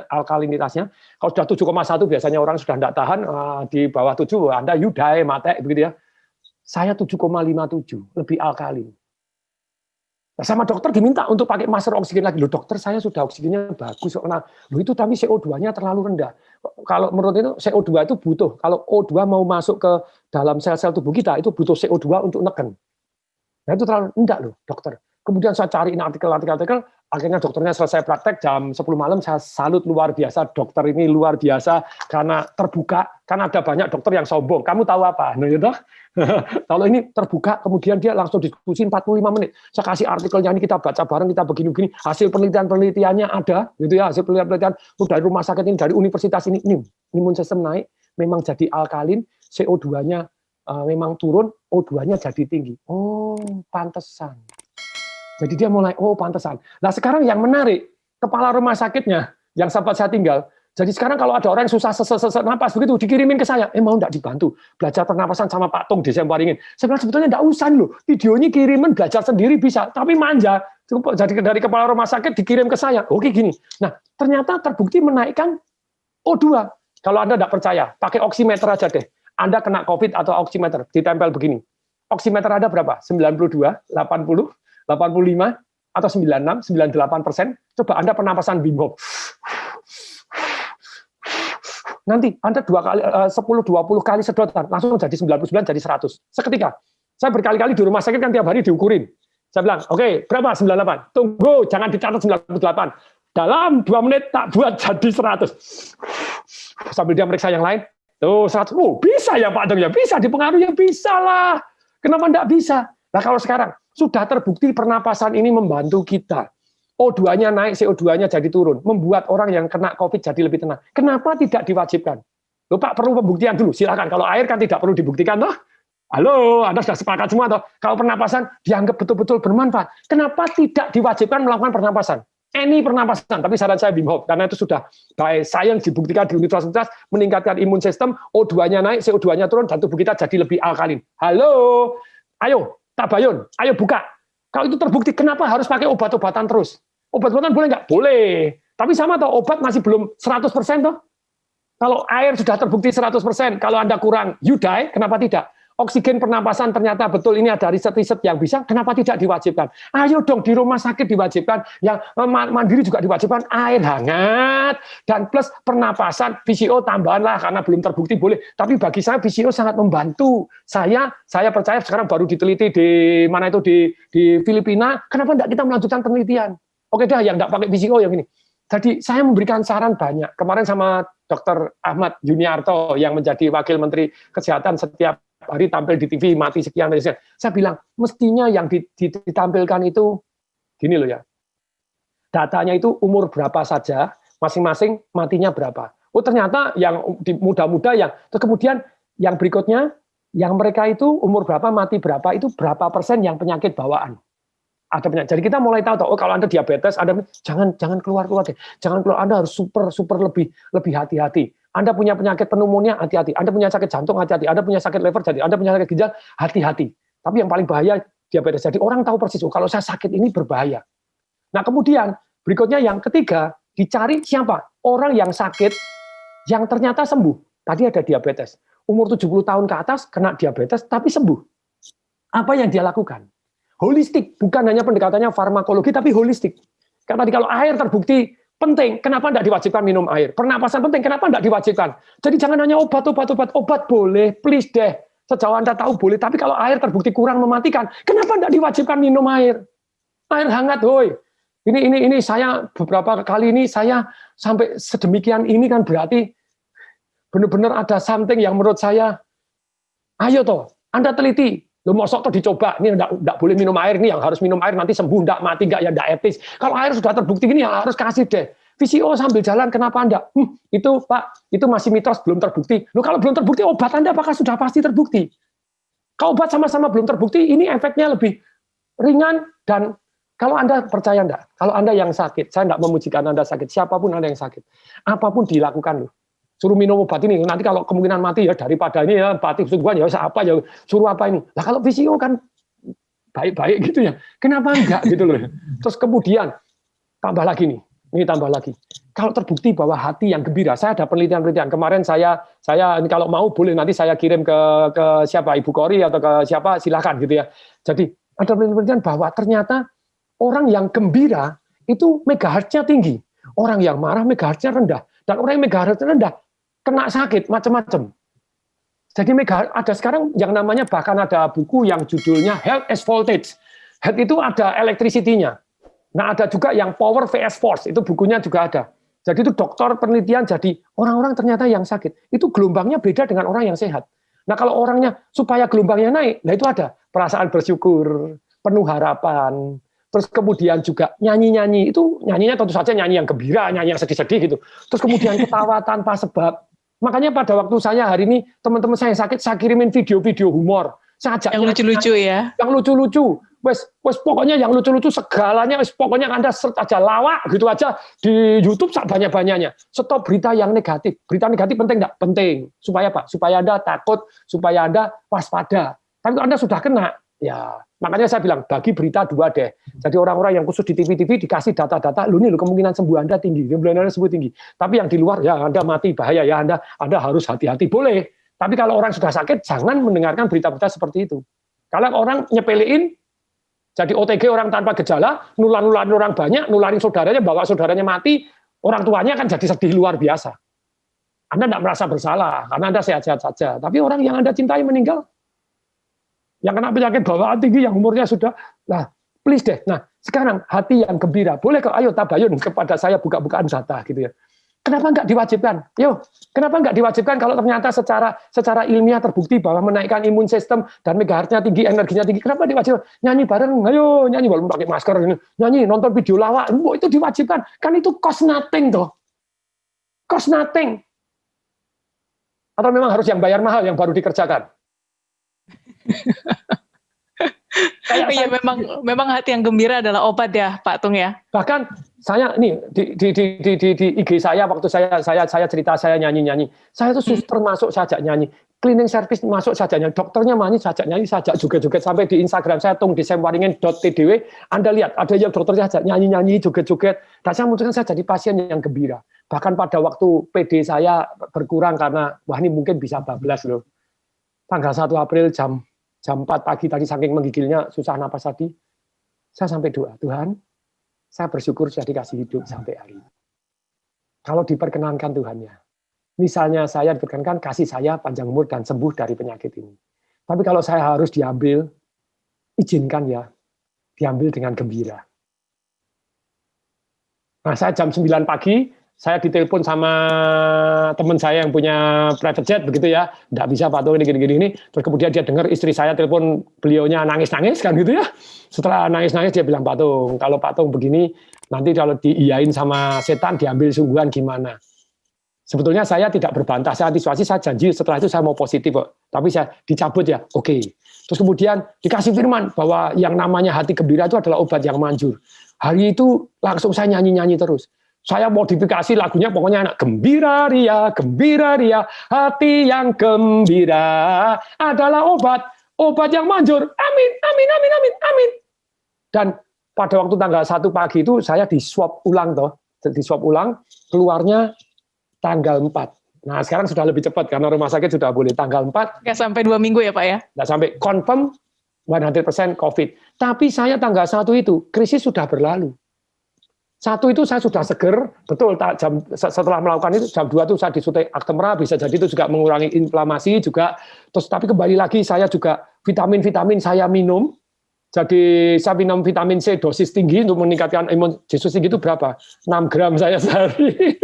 alkalinitasnya. Kalau sudah 7,1 biasanya orang sudah tidak tahan, di bawah 7 Anda yudai, mate begitu ya. Saya 7,57, lebih alkalin. Nah, sama dokter diminta untuk pakai masker oksigen lagi. Loh dokter, saya sudah oksigennya bagus. Nah, loh itu tapi CO2-nya terlalu rendah. Kalau menurut itu CO2 itu butuh. Kalau O2 mau masuk ke dalam sel-sel tubuh kita, itu butuh CO2 untuk neken. Nah itu terlalu rendah loh dokter. Kemudian saya cariin artikel, akhirnya dokternya selesai praktek jam 10 malam, saya salut luar biasa, dokter ini luar biasa, karena terbuka, karena ada banyak dokter yang sombong, kamu tahu apa? Nah, gitu. Kalau ini terbuka, kemudian dia langsung diskusi 45 menit, saya kasih artikelnya, ini kita baca bareng, kita begini-begini, hasil penelitiannya ada, gitu ya, hasil penelitian dari rumah sakit ini, dari universitas ini, imun sistem naik, memang jadi alkalin, CO2-nya memang turun, O2-nya jadi tinggi. Oh, pantesan. Jadi dia mulai, oh pantesan. Nah sekarang yang menarik, kepala rumah sakitnya, yang sempat saya tinggal, jadi sekarang kalau ada orang yang susah sesak napas, begitu dikirimin ke saya, mau enggak dibantu, belajar pernapasan sama Pak Tung di Semparingin. Saya bilang sebetulnya enggak usah loh, videonya kirimin, belajar sendiri bisa, tapi manja. Jadi dari kepala rumah sakit dikirim ke saya, oke gini. Nah ternyata terbukti menaikkan O2. Kalau Anda enggak percaya, pakai oximeter aja deh. Anda kena COVID atau oximeter, ditempel begini. Oximeter ada berapa? 92, 80, 85 atau 96, 98%. Coba Anda pernapasan Wim Hof. nanti Anda 10-20 kali sedotan, langsung jadi 99, jadi 100. Seketika. Saya berkali-kali di rumah sakit kan tiap hari diukurin. Saya bilang, oke, berapa 98? Tunggu, jangan dicatat 98. Dalam 2 menit tak buat jadi 100. Sambil dia meriksa yang lain, tuh 100. Oh, bisa ya Pak Dong ya, bisa dipengaruhi ya, bisa lah. Kenapa enggak bisa? Nah kalau sekarang sudah terbukti pernapasan ini membantu kita. O2-nya naik, CO2-nya jadi turun, membuat orang yang kena COVID jadi lebih tenang. Kenapa tidak diwajibkan? Loh Pak, perlu pembuktian dulu, silakan. Kalau air kan tidak perlu dibuktikan, toh. Halo, Anda sudah sepakat semua, toh. Kalau pernapasan dianggap betul-betul bermanfaat, kenapa tidak diwajibkan melakukan pernapasan? Ini pernapasan, tapi saran saya Wim Hof, karena itu sudah by science dibuktikan di universitas, meningkatkan imun sistem, O2-nya naik, CO2-nya turun, dan tubuh kita jadi lebih alkalin. Halo, ayo, Tabayun, ayo buka. Kalau itu terbukti, kenapa harus pakai obat-obatan terus? Obat-obatan boleh nggak? Boleh. Tapi sama toh, obat masih belum 100% toh. Kalau air sudah terbukti 100%, kalau Anda kurang, you die, kenapa tidak? Oksigen pernapasan ternyata betul, ini ada riset-riset yang bisa, kenapa tidak diwajibkan? Ayo dong, di rumah sakit diwajibkan, yang mandiri juga diwajibkan, air hangat, dan plus pernapasan, VCO tambahan lah, karena belum terbukti boleh. Tapi bagi saya, VCO sangat membantu. Saya percaya sekarang baru diteliti di mana itu, di Filipina, kenapa tidak kita melanjutkan penelitian? Oke dah, yang tidak pakai VCO yang ini. Jadi saya memberikan saran banyak. Kemarin sama Dr. Ahmad Yuniarto yang menjadi Wakil Menteri Kesehatan setiap hari tampil di TV, mati sekian. Saya bilang, mestinya yang ditampilkan itu, gini loh ya, datanya itu umur berapa saja, masing-masing matinya berapa. Oh ternyata yang muda-muda yang, terus kemudian yang berikutnya, yang mereka itu umur berapa, mati berapa, itu berapa persen yang penyakit bawaan. Ada penyakit. Jadi kita mulai tahu, oh kalau Anda diabetes, jangan keluar deh. Jangan keluar, Anda harus super lebih hati-hati. Anda punya penyakit pneumonia, hati-hati. Anda punya sakit jantung, hati-hati. Anda punya sakit liver, jadi Anda punya sakit ginjal, hati-hati. Tapi yang paling bahaya diabetes. Jadi orang tahu persis, oh kalau saya sakit ini berbahaya. Nah kemudian berikutnya yang ketiga, dicari siapa? Orang yang sakit, yang ternyata sembuh. Tadi ada diabetes. Umur 70 tahun ke atas, kena diabetes, tapi sembuh. Apa yang dia lakukan? Holistik, bukan hanya pendekatannya farmakologi, tapi holistik. Karena tadi kalau air terbukti penting, kenapa tidak diwajibkan minum air? Pernapasan penting, kenapa tidak diwajibkan? Jadi jangan hanya obat boleh, please deh. Sejauh Anda tahu boleh, tapi kalau air terbukti kurang mematikan, kenapa tidak diwajibkan minum air? Air hangat, hoi. Ini saya beberapa kali ini saya sampai sedemikian ini kan berarti benar-benar ada something yang menurut saya, ayo toh, Anda teliti. Lo mosok tuh dicoba, ini enggak boleh minum air, ini yang harus minum air nanti sembuh, enggak mati, enggak ya enggak etis. Kalau air sudah terbukti ini yang harus kasih deh. VCO sambil jalan, kenapa enggak? Itu Pak, itu masih mitos, belum terbukti. Lo kalau belum terbukti, obat Anda apakah sudah pasti terbukti? Kalau obat sama-sama belum terbukti, ini efeknya lebih ringan dan kalau Anda percaya enggak? Kalau Anda yang sakit, saya enggak memujikan Anda sakit, siapapun Anda yang sakit, apapun dilakukan loh. Suruh minum obat ini, nanti kalau kemungkinan mati ya daripada ini ya batik sungguhan ya apa ya, suruh apa ini. Lah kalau VCO kan baik-baik gitu ya, kenapa enggak gitu loh. Terus kemudian tambah lagi nih, ini tambah lagi. Kalau terbukti bahwa hati yang gembira, saya ada penelitian-penelitian. Kemarin saya ini kalau mau boleh nanti saya kirim ke siapa, Ibu Kori atau ke siapa, silakan gitu ya. Jadi ada penelitian bahwa ternyata orang yang gembira itu megahertznya tinggi. Orang yang marah megahertznya rendah. Dan orang yang megahertznya rendah kena sakit macam-macam. Jadi ada sekarang yang namanya bahkan ada buku yang judulnya Health as Voltage. Health itu ada electricity-nya. Nah ada juga yang Power vs Force, itu bukunya juga ada. Jadi itu dokter penelitian, jadi orang-orang ternyata yang sakit, itu gelombangnya beda dengan orang yang sehat. Nah kalau orangnya supaya gelombangnya naik, nah itu ada perasaan bersyukur, penuh harapan, terus kemudian juga nyanyi-nyanyi, itu nyanyinya tentu saja nyanyi yang gembira, nyanyi yang sedih-sedih gitu. Terus kemudian ketawa tanpa sebab. Makanya pada waktu saya hari ini, teman-teman saya yang sakit, saya kirimin video-video humor. Saya ajak yang lucu-lucu ya. Yang lucu-lucu. Wes pokoknya yang lucu-lucu segalanya, pokoknya Anda search aja lawak gitu aja di YouTube banyak-banyaknya. Stop berita yang negatif. Berita negatif penting enggak? Penting. Supaya apa? Supaya Anda takut, supaya Anda waspada. Tapi kalau Anda sudah kena, ya makanya saya bilang bagi berita dua deh. Jadi orang-orang yang khusus di TV dikasih data-data, lu nih kemungkinan sembuh Anda tinggi, kemungkinan Anda sembuh tinggi. Tapi yang di luar ya Anda mati bahaya ya Anda harus hati-hati boleh. Tapi kalau orang sudah sakit jangan mendengarkan berita-berita seperti itu. Kalau orang nyepelein jadi OTG orang tanpa gejala, nularin orang banyak, nularin saudaranya, bawa saudaranya mati, orang tuanya kan jadi sedih luar biasa. Anda tidak merasa bersalah, karena Anda sehat-sehat saja. Tapi orang yang Anda cintai meninggal, yang kena penyakit bawaan tinggi, yang umurnya sudah, nah please deh. Nah sekarang hati yang gembira, boleh kok, ayo tabayun kepada saya buka-bukaan zata gitu ya. Kenapa nggak diwajibkan? Yo, kenapa nggak diwajibkan kalau ternyata secara ilmiah terbukti bahwa menaikkan imun sistem dan megahertznya tinggi, energinya tinggi. Kenapa diwajibkan? Nyanyi bareng, ayo nyanyi walaupun pakai masker, nyanyi, nonton video lawak, itu diwajibkan. Kan itu cost nothing toh, cost nothing. Atau memang harus yang bayar mahal yang baru dikerjakan? Iya, memang hati yang gembira adalah obat ya, Pak Tung ya. Bahkan saya nih di IG saya waktu saya cerita saya nyanyi, saya tuh suster masuk saja nyanyi, cleaning service masuk saja nyanyi, dokternya sajak nyanyi saja joget-joget, sampai di Instagram saya tung@desemwaringin.tdw, Anda lihat ada yang dokternya sajak nyanyi joget-joget, dan saya munculkan saya jadi pasien yang gembira. Bahkan pada waktu PD saya berkurang karena wah ini mungkin bisa bablas loh. Tanggal 1 April jam 4 pagi tadi saking menggigilnya susah napas tadi, saya sampai doa, Tuhan, saya bersyukur sudah dikasih hidup sampai hari ini. Kalau diperkenankan Tuhannya, misalnya saya diperkenankan kasih saya panjang umur dan sembuh dari penyakit ini. Tapi kalau saya harus diambil, izinkan ya, diambil dengan gembira. Nah saya jam 9 pagi, saya ditelepon sama teman saya yang punya private jet begitu ya, nggak bisa Pak Tung ini gini-gini. Terus kemudian dia dengar istri saya telepon beliaunya nangis-nangis kan gitu ya. Setelah nangis-nangis dia bilang, Pak Tung, kalau Pak Tung begini nanti kalau diiyain sama setan diambil sungguhan gimana? Sebetulnya saya tidak berbantah, saya antisipasi, saya janji setelah itu saya mau positif kok. Tapi saya dicabut ya, oke. Terus kemudian dikasih firman bahwa yang namanya hati gembira itu adalah obat yang manjur. Hari itu langsung saya nyanyi-nyanyi terus. Saya modifikasi lagunya pokoknya enak. Gembira ria, hati yang gembira adalah obat yang manjur. Amin, amin, amin, amin, amin. Dan pada waktu tanggal 1 pagi itu saya di swab ulang keluarnya tanggal 4. Nah sekarang sudah lebih cepat karena rumah sakit sudah boleh tanggal 4. Nggak sampai 2 minggu ya Pak ya? Nggak sampai, confirm 100% COVID. Tapi saya tanggal 1 itu krisis sudah berlalu. 1 itu saya sudah seger, betul. Setelah melakukan itu jam 2 itu saya disuntik Actemra, bisa jadi itu juga mengurangi inflamasi juga. Terus tapi kembali lagi saya juga vitamin saya minum. Jadi saya minum vitamin C dosis tinggi untuk meningkatkan imun. Dosis tinggi itu berapa? 6 gram saya sehari.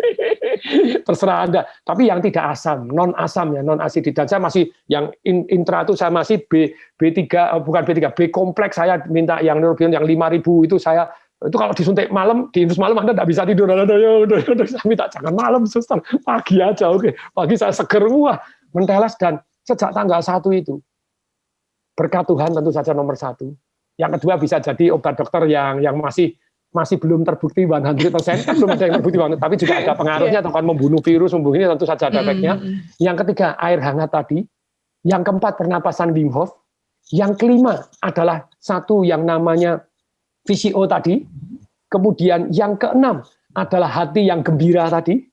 Terserah Anda. Tapi yang tidak asam, non asam ya, non asidit. Dan saya masih yang intra itu saya masih B3, bukan B3, B kompleks saya minta yang neurobion yang 5.000 itu saya. Itu kalau disuntik malam, diinfus malam Anda tidak bisa tidur. Saya minta jangan malam, suster. Pagi aja, oke. Pagi saya seger, wah, menteles. Dan sejak tanggal 1 itu, berkat Tuhan tentu saja nomor 1. Yang kedua bisa jadi obat dokter yang masih belum terbukti 100%, kan belum ada yang terbukti banget, tapi juga ada pengaruhnya, atau kan membunuh virus, membunuh ini tentu saja ada efeknya. Yang ketiga, air hangat tadi. Yang keempat, pernapasan Wim Hof. Yang kelima adalah satu yang namanya VCO tadi, kemudian yang keenam adalah hati yang gembira tadi,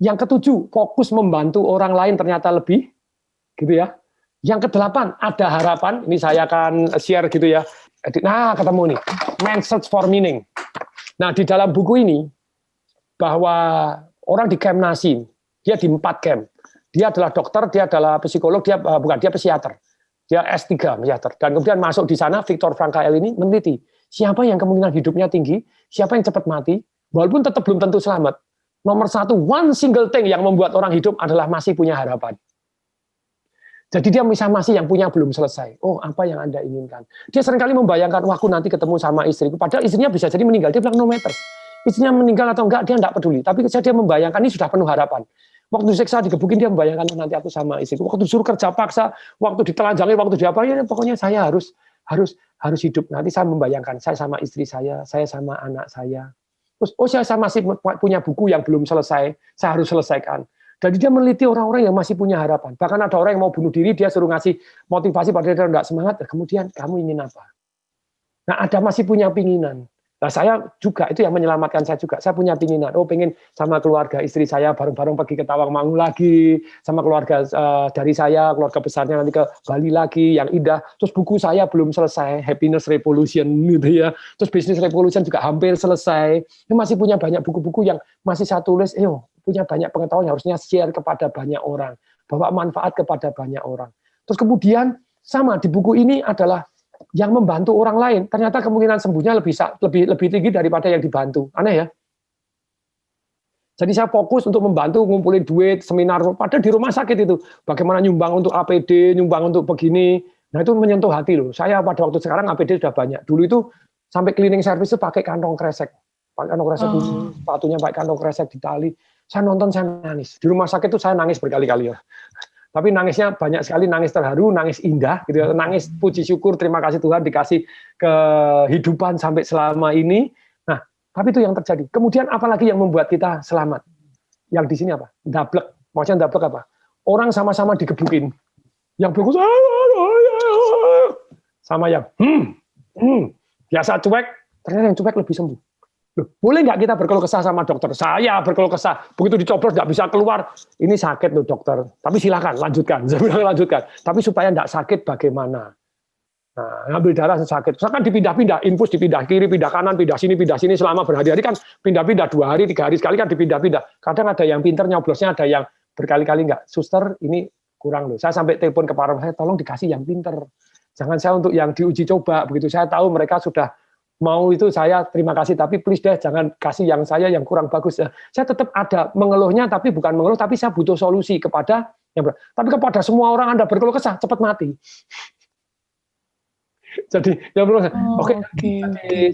yang ketujuh fokus membantu orang lain ternyata lebih, gitu ya. Yang kedelapan ada harapan, ini saya akan share gitu ya. Nah ketemu nih, Man Search for Meaning. Nah di dalam buku ini bahwa orang di camp Nasi, dia di 4 camp, dia adalah dokter, dia adalah psikolog, dia psikiater, dia S3 psikiater, dan kemudian masuk di sana Viktor Frankl ini meneliti. Siapa yang kemungkinan hidupnya tinggi, siapa yang cepat mati, walaupun tetap belum tentu selamat. Nomor 1, one single thing yang membuat orang hidup adalah masih punya harapan. Jadi dia masih yang punya belum selesai. Oh, apa yang Anda inginkan? Dia seringkali membayangkan, wah aku nanti ketemu sama istriku. Padahal istrinya bisa jadi meninggal. Dia bilang no matter. Istrinya meninggal atau enggak, dia enggak peduli. Tapi dia membayangkan ini sudah penuh harapan. Waktu disiksa, digebukin, dia membayangkan nanti aku sama istriku. Waktu disuruh kerja paksa, waktu ditelanjangi, waktu diapain, pokoknya saya harus hidup. Nanti saya membayangkan saya sama istri saya sama anak saya. Terus saya masih punya buku yang belum selesai, saya harus selesaikan. Jadi dia meneliti orang-orang yang masih punya harapan. Bahkan ada orang yang mau bunuh diri, dia suruh ngasih motivasi pada dia enggak semangat, kemudian kamu ingin apa? Nah, ada masih punya keinginan. Nah, saya juga, itu yang menyelamatkan saya juga. Saya punya keinginan, pengen sama keluarga istri saya bareng-bareng pergi ke Tawangmangu lagi, sama keluarga dari saya, keluarga besarnya nanti ke Bali lagi, yang indah. Terus buku saya belum selesai, Happiness Revolution gitu ya. Terus Business Revolution juga hampir selesai. Ini masih punya banyak buku-buku yang masih saya tulis, punya banyak pengetahuan, harusnya share kepada banyak orang, bawa manfaat kepada banyak orang. Terus kemudian sama di buku ini adalah yang membantu orang lain, ternyata kemungkinan sembuhnya lebih tinggi daripada yang dibantu. Aneh ya. Jadi saya fokus untuk membantu ngumpulin duit, seminar, padahal di rumah sakit itu. Bagaimana nyumbang untuk APD, nyumbang untuk begini. Nah itu menyentuh hati loh. Saya pada waktu sekarang APD sudah banyak. Dulu itu sampai cleaning service itu pakai kantong kresek. Pakai kantong kresek, sepatunya pakai kantong kresek di tali. Saya nonton, saya nangis. Di rumah sakit itu saya nangis berkali-kali ya. Tapi nangisnya banyak sekali, nangis terharu, nangis indah, gitu ya. Nangis puji syukur, terima kasih Tuhan dikasih kehidupan sampai selama ini. Nah, tapi itu yang terjadi. Kemudian apalagi yang membuat kita selamat? Yang di sini apa? Dablek. Maksudnya dablek apa? Orang sama-sama digebukin. Yang bagus, sama yang biasa cuek, ternyata yang cuek lebih sembuh. Loh, boleh nggak kita berkeluh kesah sama dokter? Saya berkeluh kesah, begitu dicoblos nggak bisa keluar. Ini sakit loh dokter. Tapi silakan lanjutkan, saya bilang lanjutkan. Tapi supaya nggak sakit bagaimana? Nah, ngambil darah sakit. Misalkan dipindah-pindah, infus dipindah kiri, pindah kanan, pindah sini selama berhari-hari kan pindah-pindah 2 hari, 3 hari sekali kan dipindah-pindah. Kadang ada yang pinter nyoblosnya, ada yang berkali-kali nggak. Suster, ini kurang loh. Saya sampai telepon ke para saya, tolong dikasih yang pinter. Jangan saya untuk yang diuji coba. Begitu saya tahu mereka sudah mau itu saya terima kasih, tapi please deh jangan kasih yang saya yang kurang bagus. Saya tetap ada mengeluhnya, tapi bukan mengeluh, tapi saya butuh solusi kepada yang tapi kepada semua orang Anda berkeluh kesah, cepat mati. Jadi yang perlu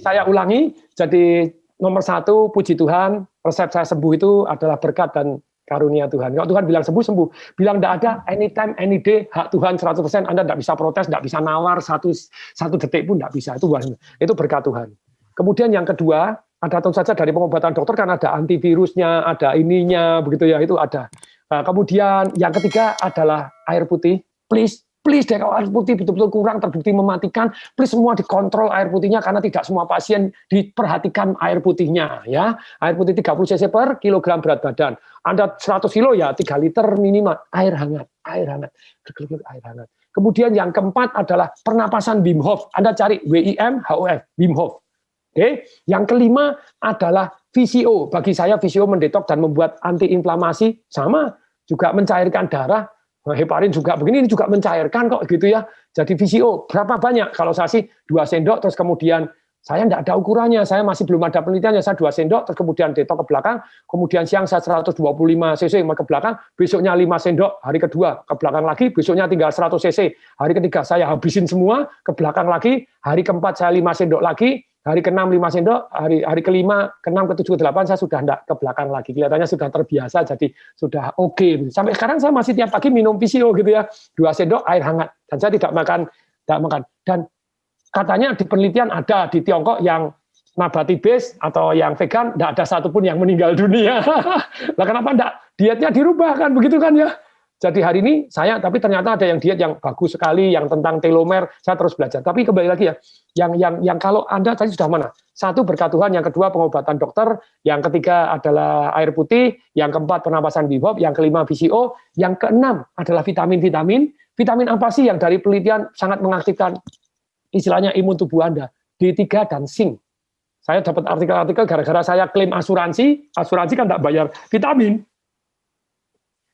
saya ulangi. Jadi nomor 1, puji Tuhan, resep saya sembuh itu adalah berkat dan karunia Tuhan. Kalau Tuhan bilang sembuh, bilang tidak ada, anytime, any day, hak Tuhan 100%, Anda tidak bisa protes, tidak bisa nawar, satu detik pun tidak bisa. Itu berkat Tuhan. Kemudian yang kedua, ada tentu saja dari pengobatan dokter kan ada antivirusnya, ada ininya, begitu ya, itu ada. Nah, kemudian yang ketiga adalah air putih. Please deh, kalau air putih betul-betul kurang, terbukti mematikan, please semua dikontrol air putihnya, karena tidak semua pasien diperhatikan air putihnya. Ya, air putih 30 cc per kilogram berat badan. Anda 100 kilo ya 3 liter minimal. Air hangat. Air hangat. Kemudian yang keempat adalah pernapasan Wim Hof. Anda cari WIM, HOF, Wim Hof. Oke. Yang kelima adalah VCO. Bagi saya VCO mendetok dan membuat antiinflamasi, sama juga mencairkan darah. Heparin juga begini, ini juga mencairkan kok gitu ya. Jadi VCO berapa banyak? Kalau saya sih 2 sendok, terus kemudian saya tidak ada ukurannya, saya masih belum ada penelitiannya, saya 2 sendok, terus kemudian detok ke belakang, kemudian siang saya 125 cc ke belakang, besoknya 5 sendok, hari kedua ke belakang lagi, besoknya tinggal 100 cc, hari ketiga saya habisin semua, ke belakang lagi, hari keempat saya 5 sendok lagi, hari ke-6 5 sendok, hari ke-5, ke-6, ke-7, ke-8 saya sudah tidak ke belakang lagi. Kelihatannya sudah terbiasa, jadi sudah oke. Sampai sekarang saya masih tiap pagi minum VCO gitu ya. 2 sendok air hangat. Dan saya tidak makan. Dan katanya di penelitian ada di Tiongkok yang nabati base atau yang vegan, tidak ada satupun yang meninggal dunia. Lah kenapa enggak? Dietnya dirubah kan, begitu kan ya? Jadi hari ini tapi ternyata ada yang diet yang bagus sekali, yang tentang telomer, saya terus belajar. Tapi kembali lagi ya, yang kalau Anda tadi sudah mana? 1 berkat Tuhan, yang kedua pengobatan dokter, yang ketiga adalah air putih, yang keempat pernapasan Wim Hof, yang kelima VCO, yang keenam adalah vitamin-vitamin. Vitamin apa sih yang dari penelitian sangat mengaktifkan istilahnya imun tubuh Anda? D3 dan zinc. Saya dapat artikel-artikel gara-gara saya klaim asuransi kan tidak bayar vitamin.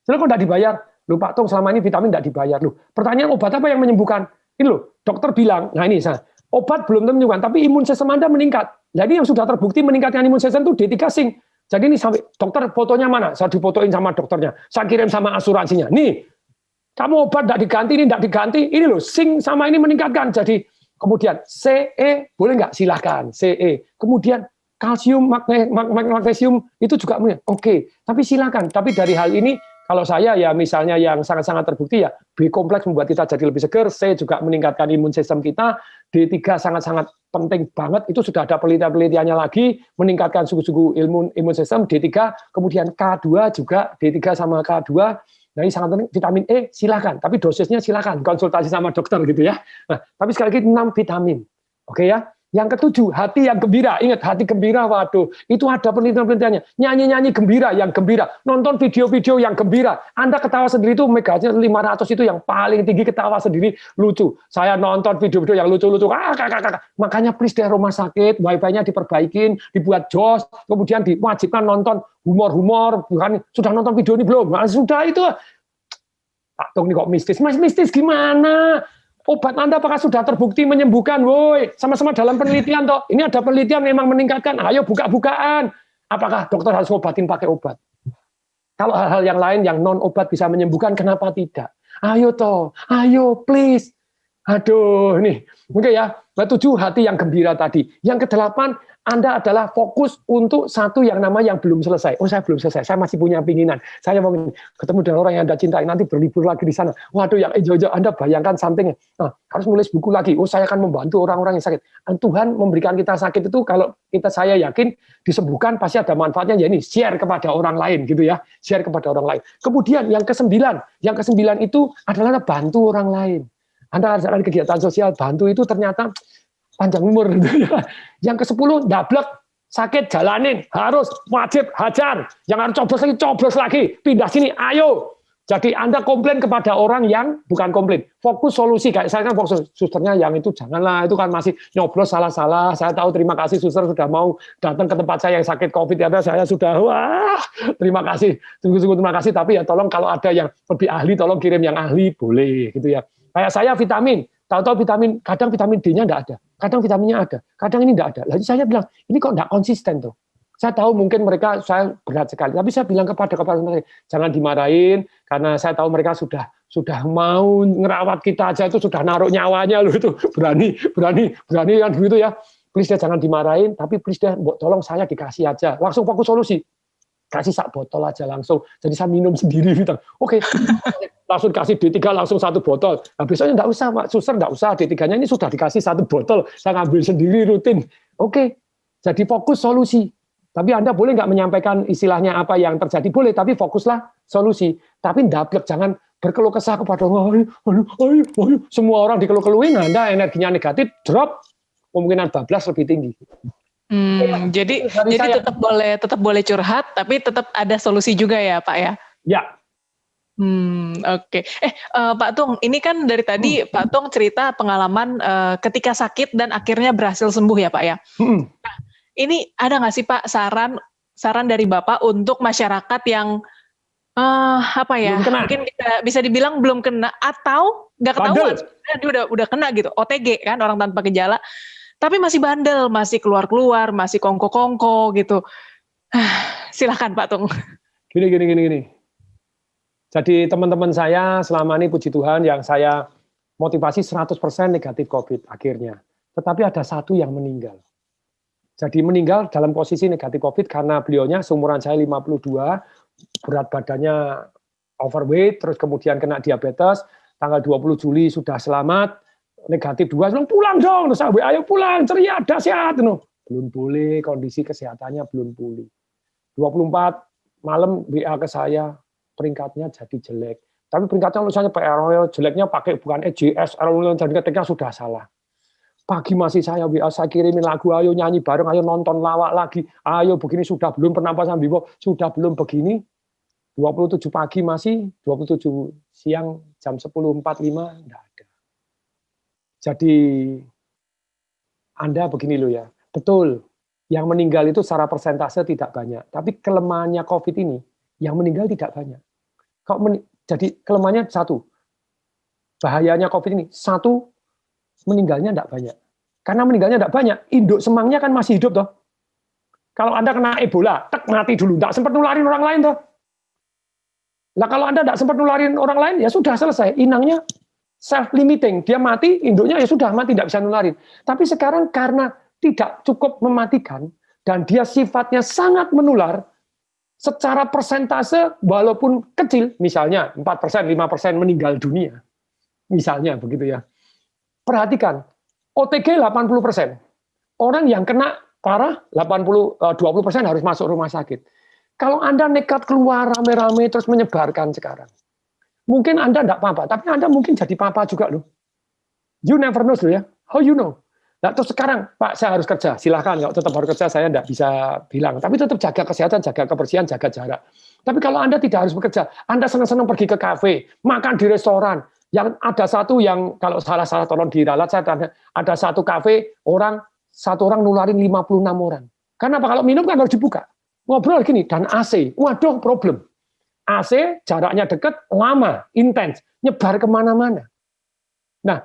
Jadi kok tidak dibayar? Loh Pak Tung, selama ini vitamin tidak dibayar. Loh, pertanyaan obat apa yang menyembuhkan? Ini loh, dokter bilang, nah ini obat belum tentu menyembuhkan, tapi imun sistem Anda meningkat. Jadi yang sudah terbukti meningkatkan imun sistem itu D3 zinc. Jadi ini sampai dokter fotonya mana? Saya difotoin sama dokternya. Saya kirim sama asuransinya. Nih, kamu obat tidak diganti, ini tidak diganti. Ini loh, zinc sama ini meningkatkan. Jadi kemudian CE, boleh nggak? Silahkan, CE. Kemudian kalsium, magnesium, itu juga oke. Tapi silakan. Tapi dari hal ini, kalau saya ya misalnya yang sangat-sangat terbukti ya, B kompleks membuat kita jadi lebih segar, C juga meningkatkan imun sistem kita, D3 sangat-sangat penting banget, itu sudah ada penelitian-penelitiannya lagi, meningkatkan suku-suku imun sistem, D3, kemudian K2 juga, D3 sama K2, nah ini sangat penting, vitamin E silakan, tapi dosisnya silakan, konsultasi sama dokter gitu ya. Nah, tapi sekali lagi 6 vitamin, oke ya, Yang ketujuh, hati yang gembira. Ingat, hati gembira, waduh, itu ada penelitian-penelitiannya. Nyanyi-nyanyi gembira, yang gembira. Nonton video-video yang gembira. Anda ketawa sendiri itu meganya 500 itu yang paling tinggi, ketawa sendiri lucu. Saya nonton video-video yang lucu-lucu. Makanya please deh rumah sakit, wifi-nya diperbaikin, dibuat jos, kemudian diwajibkan nonton humor-humor. Bukan, sudah nonton video ini belum? Nah, sudah itu. Pak Tung ini kok mistis. Mas, mistis gimana? Obat Anda apakah sudah terbukti menyembuhkan? Woi, sama-sama dalam penelitian toh. Ini ada penelitian memang meningkatkan. Ayo buka-bukaan. Apakah dokter harus obatin pakai obat? Kalau hal-hal yang lain yang non obat bisa menyembuhkan, kenapa tidak? Ayo toh, ayo please. Aduh, ini mungkin ya. Ketujuh, hati yang gembira tadi. Yang kedelapan, Anda adalah fokus untuk satu yang namanya yang belum selesai. Oh, saya belum selesai, saya masih punya keinginan. Saya mau ketemu dengan orang yang Anda cintai, nanti berlibur lagi di sana. Waduh, yang hijau-hijau, Anda bayangkan something. Nah, harus nulis buku lagi. Oh, saya akan membantu orang-orang yang sakit. Tuhan memberikan kita sakit itu, kalau saya yakin disembuhkan, pasti ada manfaatnya. Ya ini, share kepada orang lain, gitu ya. Share kepada orang lain. Kemudian yang kesembilan itu adalah bantu orang lain. Anda harus ada kegiatan sosial, bantu itu ternyata panjang umur. Yang ke-10, dablek, sakit, jalanin, harus, wajib, hajar. Yang harus coblos lagi, pindah sini, ayo. Jadi Anda komplain kepada orang yang bukan komplain, fokus solusi. Kayak saya kan fokus, susternya yang itu janganlah, itu kan masih nyoblos salah-salah. Saya tahu, terima kasih suster sudah mau datang ke tempat saya yang sakit COVID, ya saya sudah, wah, terima kasih, sungguh-sungguh terima kasih. Tapi ya tolong kalau ada yang lebih ahli, tolong kirim yang ahli, boleh, gitu ya. Kayak saya vitamin, tahu-tahu vitamin, kadang vitamin D-nya enggak ada, kadang vitaminnya ada, kadang ini enggak ada. Lalu saya bilang, ini kok enggak konsisten tuh. Saya tahu mungkin mereka, saya berat sekali, tapi saya bilang kepada mereka, jangan dimarahin, karena saya tahu mereka sudah mau ngerawat kita aja itu sudah naruh nyawanya loh itu, berani kan begitu ya. Please deh jangan dimarahin, tapi please deh tolong saya dikasih aja, langsung fokus solusi. Kasih sak botol aja langsung, jadi saya minum sendiri gitu. Oke. Langsung kasih D3 langsung 1 botol. Nah, besoknya enggak usah, Pak. Suster enggak usah, D3-nya ini sudah dikasih 1 botol. Saya ngambil sendiri rutin. Oke. Jadi fokus solusi. Tapi Anda boleh nggak menyampaikan istilahnya apa yang terjadi? Boleh, tapi fokuslah solusi. Tapi ndablek, jangan berkeluh kesah kepada ayo. Semua orang dikeluh-keluhin, Anda energinya negatif, drop, kemungkinan bablas lebih tinggi. Jadi tetap boleh curhat, tapi tetap ada solusi juga ya, Pak ya? Ya. Oke. Pak Tung, ini kan dari tadi Pak Tung cerita pengalaman ketika sakit dan akhirnya berhasil sembuh ya, Pak ya? Nah, ini ada nggak sih Pak saran dari Bapak untuk masyarakat yang mungkin bisa dibilang belum kena atau nggak ketahuan, dia udah kena gitu, OTG kan, orang tanpa gejala, tapi masih bandel, masih keluar-keluar, masih kongko-kongko gitu. Silahkan Pak Tung. Gini. Jadi teman-teman saya selama ini puji Tuhan yang saya motivasi 100% negatif COVID akhirnya. Tetapi ada satu yang meninggal. Jadi meninggal dalam posisi negatif COVID karena beliaunya seumuran saya 52, berat badannya overweight, terus kemudian kena diabetes, tanggal 20 Juli sudah selamat, negatif 2, pulang dong, terus ayo pulang, ceria, dahsyat. Belum boleh, kondisi kesehatannya belum pulih. 24 malam WA ke saya, peringkatnya jadi jelek. Tapi peringkatnya misalnya PR, jeleknya pakai bukan EJS, jadi ketiknya sudah salah. Pagi masih saya WA, saya kirimin lagu, ayo nyanyi bareng, ayo nonton lawak lagi, ayo begini sudah belum pernapasan bibo, sudah belum begini. 27 pagi masih, 27 siang jam 10.45 enggak ada. Jadi Anda begini loh ya, betul, yang meninggal itu secara persentase tidak banyak, tapi kelemahannya COVID ini, yang meninggal tidak banyak. Jadi kelemahannya satu, bahayanya COVID ini, satu, meninggalnya tidak banyak. Karena meninggalnya tidak banyak, induk semangnya kan masih hidup toh. Kalau Anda kena Ebola, mati dulu, tidak sempat nularin orang lain toh. Nah kalau Anda tidak sempat nularin orang lain, ya sudah selesai. Inangnya self-limiting, dia mati, induknya ya sudah mati, tidak bisa nularin. Tapi sekarang karena tidak cukup mematikan, dan dia sifatnya sangat menular, secara persentase walaupun kecil, misalnya 4%, 5% meninggal dunia, misalnya begitu ya. Perhatikan, OTG 80%. Orang yang kena parah 20% harus masuk rumah sakit. Kalau Anda nekat keluar rame-rame terus menyebarkan sekarang, mungkin Anda tidak apa-apa, tapi Anda mungkin jadi papa juga loh. You never know loh ya. How you know? Nah, terus sekarang, Pak, saya harus kerja. Silahkan, kalau tetap harus kerja, saya tidak bisa bilang. Tapi tetap jaga kesehatan, jaga kebersihan, jaga jarak. Tapi kalau Anda tidak harus bekerja, Anda senang-senang pergi ke kafe, makan di restoran. Yang ada satu yang, kalau salah tolong diralat, saya tanya, ada satu kafe, satu orang nularin 56 orang. Karena apa? Kalau minum kan harus dibuka. Ngobrol gini, dan AC. Waduh, problem. AC, jaraknya dekat, lama, intens, nyebar kemana-mana. Nah,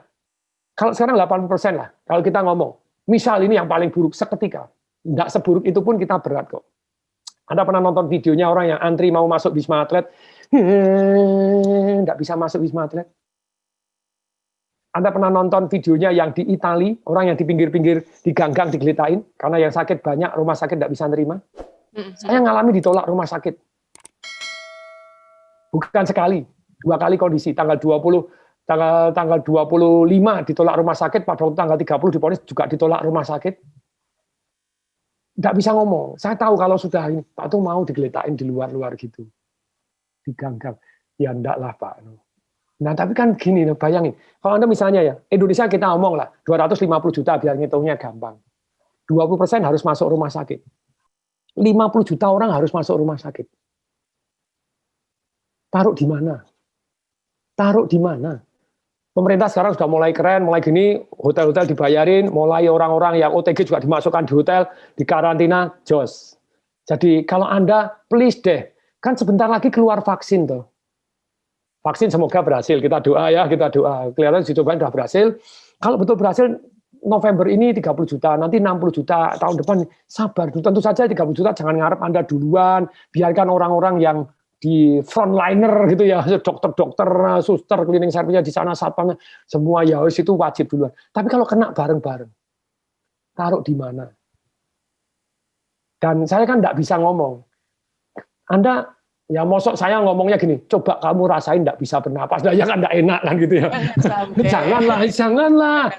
kalau sekarang 80% lah, kalau kita ngomong, misal ini yang paling buruk seketika, tidak seburuk itu pun kita berat kok. Anda pernah nonton videonya orang yang antri mau masuk Wisma Atlet, tidak bisa masuk Wisma Atlet? Anda pernah nonton videonya yang di Itali, orang yang di pinggir-pinggir, di gang-gang digeletain, karena yang sakit banyak, rumah sakit tidak bisa nerima? Saya ngalami ditolak rumah sakit. Bukan sekali, 2 kali kondisi, tanggal 25 ditolak rumah sakit, pada waktu tanggal 30 diponis juga ditolak rumah sakit. Tidak bisa ngomong. Saya tahu kalau sudah ini, Pak tuh mau digeletain di luar-luar gitu. Di gang-gang. Ya enggak lah Pak. Nah tapi kan gini, bayangin. Kalau Anda misalnya ya, Indonesia kita ngomong lah, 250 juta biar ngitungnya gampang. 20% harus masuk rumah sakit. 50 juta orang harus masuk rumah sakit. Taruh di mana? Taruh di mana? Pemerintah sekarang sudah mulai keren, mulai gini, hotel-hotel dibayarin, mulai orang-orang yang OTG juga dimasukkan di hotel, di karantina, jos. Jadi kalau Anda, please deh, kan sebentar lagi keluar vaksin tuh. Vaksin semoga berhasil, kita doa ya, kita doa. Kelihatan dicobain sudah berhasil. Kalau betul berhasil, November ini 30 juta, nanti 60 juta, tahun depan sabar. Tentu saja 30 juta, jangan ngarep Anda duluan, biarkan orang-orang yang di frontliner gitu ya, dokter-dokter, suster, cleaning service di sana, satpamnya, semua ya itu wajib duluan. Tapi kalau kena bareng-bareng, taruh di mana? Dan saya kan tidak bisa ngomong. Anda, ya mosok saya ngomongnya gini, coba kamu rasain tidak bisa bernapas, nah, ya kan tidak enak kan gitu ya. Janganlah.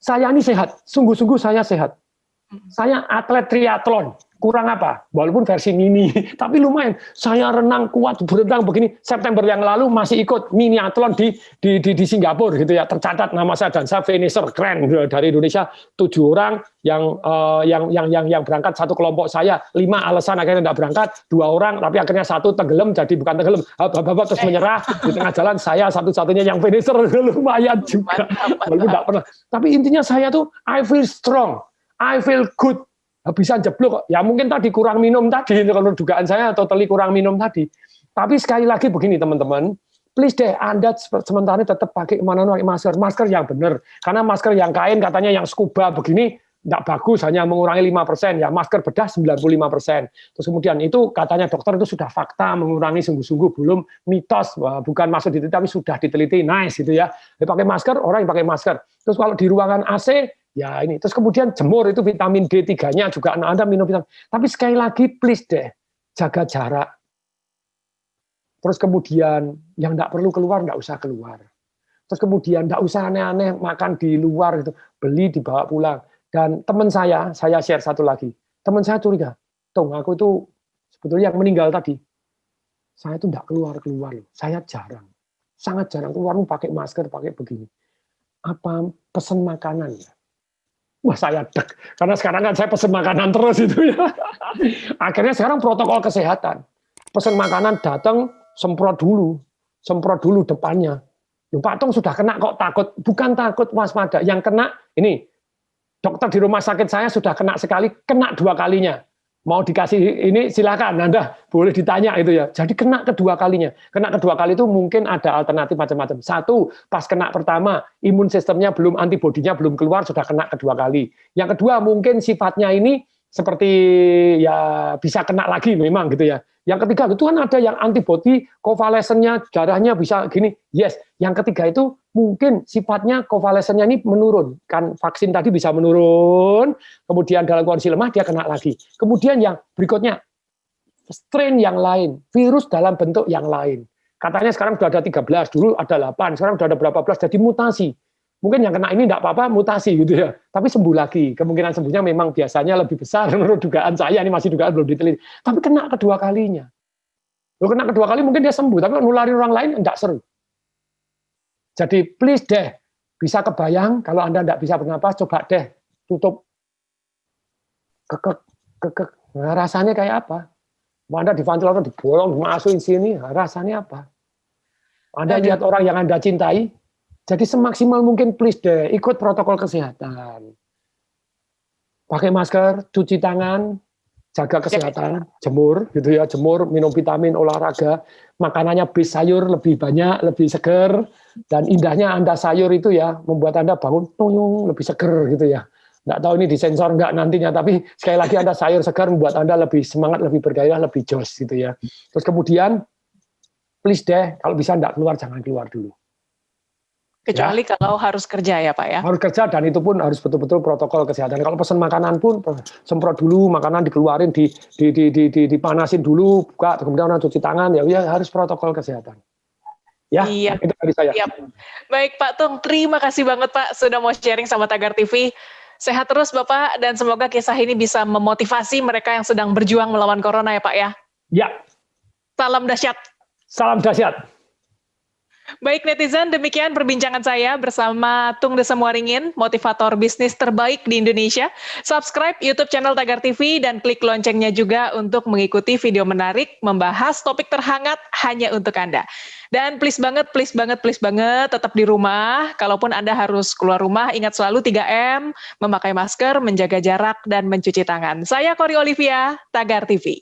Saya ini sehat, sungguh-sungguh saya sehat. Saya atlet triathlon. Kurang apa? Walaupun versi mini, tapi lumayan. Saya renang kuat, berenang begini. September yang lalu masih ikut mini athlon di Singapura gitu ya. Tercatat nama saya dan saya finisher keren dari Indonesia 7 orang yang berangkat satu kelompok saya 5 alasan akhirnya tidak berangkat 2 orang tapi akhirnya 1 tenggelam jadi bukan tenggelam babak terus menyerah di tengah jalan saya satu-satunya yang finisher lumayan juga walaupun tidak pernah. Tapi intinya saya tuh I feel strong, I feel good. Bisa jeblok kok. Ya mungkin tadi kurang minum tadi, kalau dugaan saya totally kurang minum tadi. Tapi sekali lagi begini teman-teman, please deh Anda sementara tetap pakai masker yang benar. Karena masker yang kain katanya yang scuba begini tidak bagus, hanya mengurangi 5%. Ya masker bedah 95%. Terus kemudian itu katanya dokter itu sudah fakta mengurangi sungguh-sungguh, belum mitos, bukan masuk diteliti tapi sudah diteliti, nice gitu ya. Pakai masker, orang yang pakai masker. Terus kalau di ruangan AC ya ini, terus kemudian jemur itu vitamin D3-nya juga Anda minum vitamin. Tapi sekali lagi please deh, jaga jarak. Terus kemudian yang tidak perlu keluar, tidak usah keluar. Terus kemudian tidak usah aneh-aneh makan di luar gitu, beli dibawa pulang. Dan teman saya share satu lagi. Teman saya curiga, Tong, aku itu sebetulnya yang meninggal tadi, saya itu tidak keluar-keluar loh. Saya jarang, sangat jarang keluar pakai masker, pakai begini. Apa pesen makanan ya? Wah saya deg, karena sekarang kan saya pesen makanan terus itu ya. Akhirnya sekarang protokol kesehatan. Pesen makanan datang, semprot dulu depannya. Loh, Pak Tong sudah kena kok takut? Bukan takut, waspada. Yang kena, ini, dokter di rumah sakit saya sudah kena sekali, kena 2 kalinya. Mau dikasih ini silakan, Anda boleh ditanya itu ya. Jadi kena kedua kalinya. Kena kedua kali itu mungkin ada alternatif macam-macam. 1, pas kena pertama, imun sistemnya belum, antibodinya belum keluar, sudah kena kedua kali. Yang kedua mungkin sifatnya ini seperti ya bisa kena lagi memang gitu ya. Yang ketiga itu kan ada yang antibodi kovalesennya darahnya bisa gini. Yes, yang ketiga itu mungkin sifatnya kovalesennya ini menurun. Kan vaksin tadi bisa menurun, kemudian dalam kondisi lemah dia kena lagi. Kemudian yang berikutnya strain yang lain, virus dalam bentuk yang lain. Katanya sekarang sudah ada 13, dulu ada 8, sekarang sudah ada berapa belas, jadi mutasi. Mungkin yang kena ini tidak apa-apa, mutasi gitu ya. Tapi sembuh lagi. Kemungkinan sembuhnya memang biasanya lebih besar menurut dugaan saya, ini masih dugaan belum diteliti. Tapi kena kedua kalinya. Loh, kena kedua kali mungkin dia sembuh, tapi nularin orang lain tidak seru. Jadi please deh, bisa kebayang kalau Anda tidak bisa bernapas, coba deh tutup kekek, kekek. Nah, rasanya kayak apa? Anda di ventilator dibolong, dimasukin sini, rasanya apa? Anda lihat orang yang Anda cintai, jadi semaksimal mungkin please deh, ikut protokol kesehatan. Pakai masker, cuci tangan, jaga kesehatan, jemur, gitu ya, jemur, minum vitamin, olahraga, makanannya bis sayur lebih banyak, lebih seger, dan indahnya Anda sayur itu ya, membuat Anda bangun, lebih seger gitu ya. Nggak tahu ini disensor nggak nantinya, tapi sekali lagi Anda sayur segar membuat Anda lebih semangat, lebih bergairah, lebih jos gitu ya. Terus kemudian, please deh, kalau bisa nggak keluar, jangan keluar dulu. Kecuali ya, kalau harus kerja ya Pak ya? Harus kerja, dan itu pun harus betul-betul protokol kesehatan. Kalau pesan makanan pun, semprot dulu, makanan dikeluarin, dipanasin dulu, buka, kemudian orang cuci tangan, ya harus protokol kesehatan. Ya, iya. Itu dari saya. Iya. Baik Pak Tung, terima kasih banget Pak sudah mau sharing sama Tagar TV. Sehat terus Bapak, dan semoga kisah ini bisa memotivasi mereka yang sedang berjuang melawan corona ya Pak ya. Ya. Salam dahsyat. Salam dahsyat. Baik netizen, demikian perbincangan saya bersama Tung Desamuaringin, motivator bisnis terbaik di Indonesia. Subscribe YouTube channel Tagar TV dan klik loncengnya juga untuk mengikuti video menarik membahas topik terhangat hanya untuk Anda. Dan please banget, tetap di rumah. Kalaupun Anda harus keluar rumah, ingat selalu 3M, memakai masker, menjaga jarak, dan mencuci tangan. Saya Cory Olivia, Tagar TV.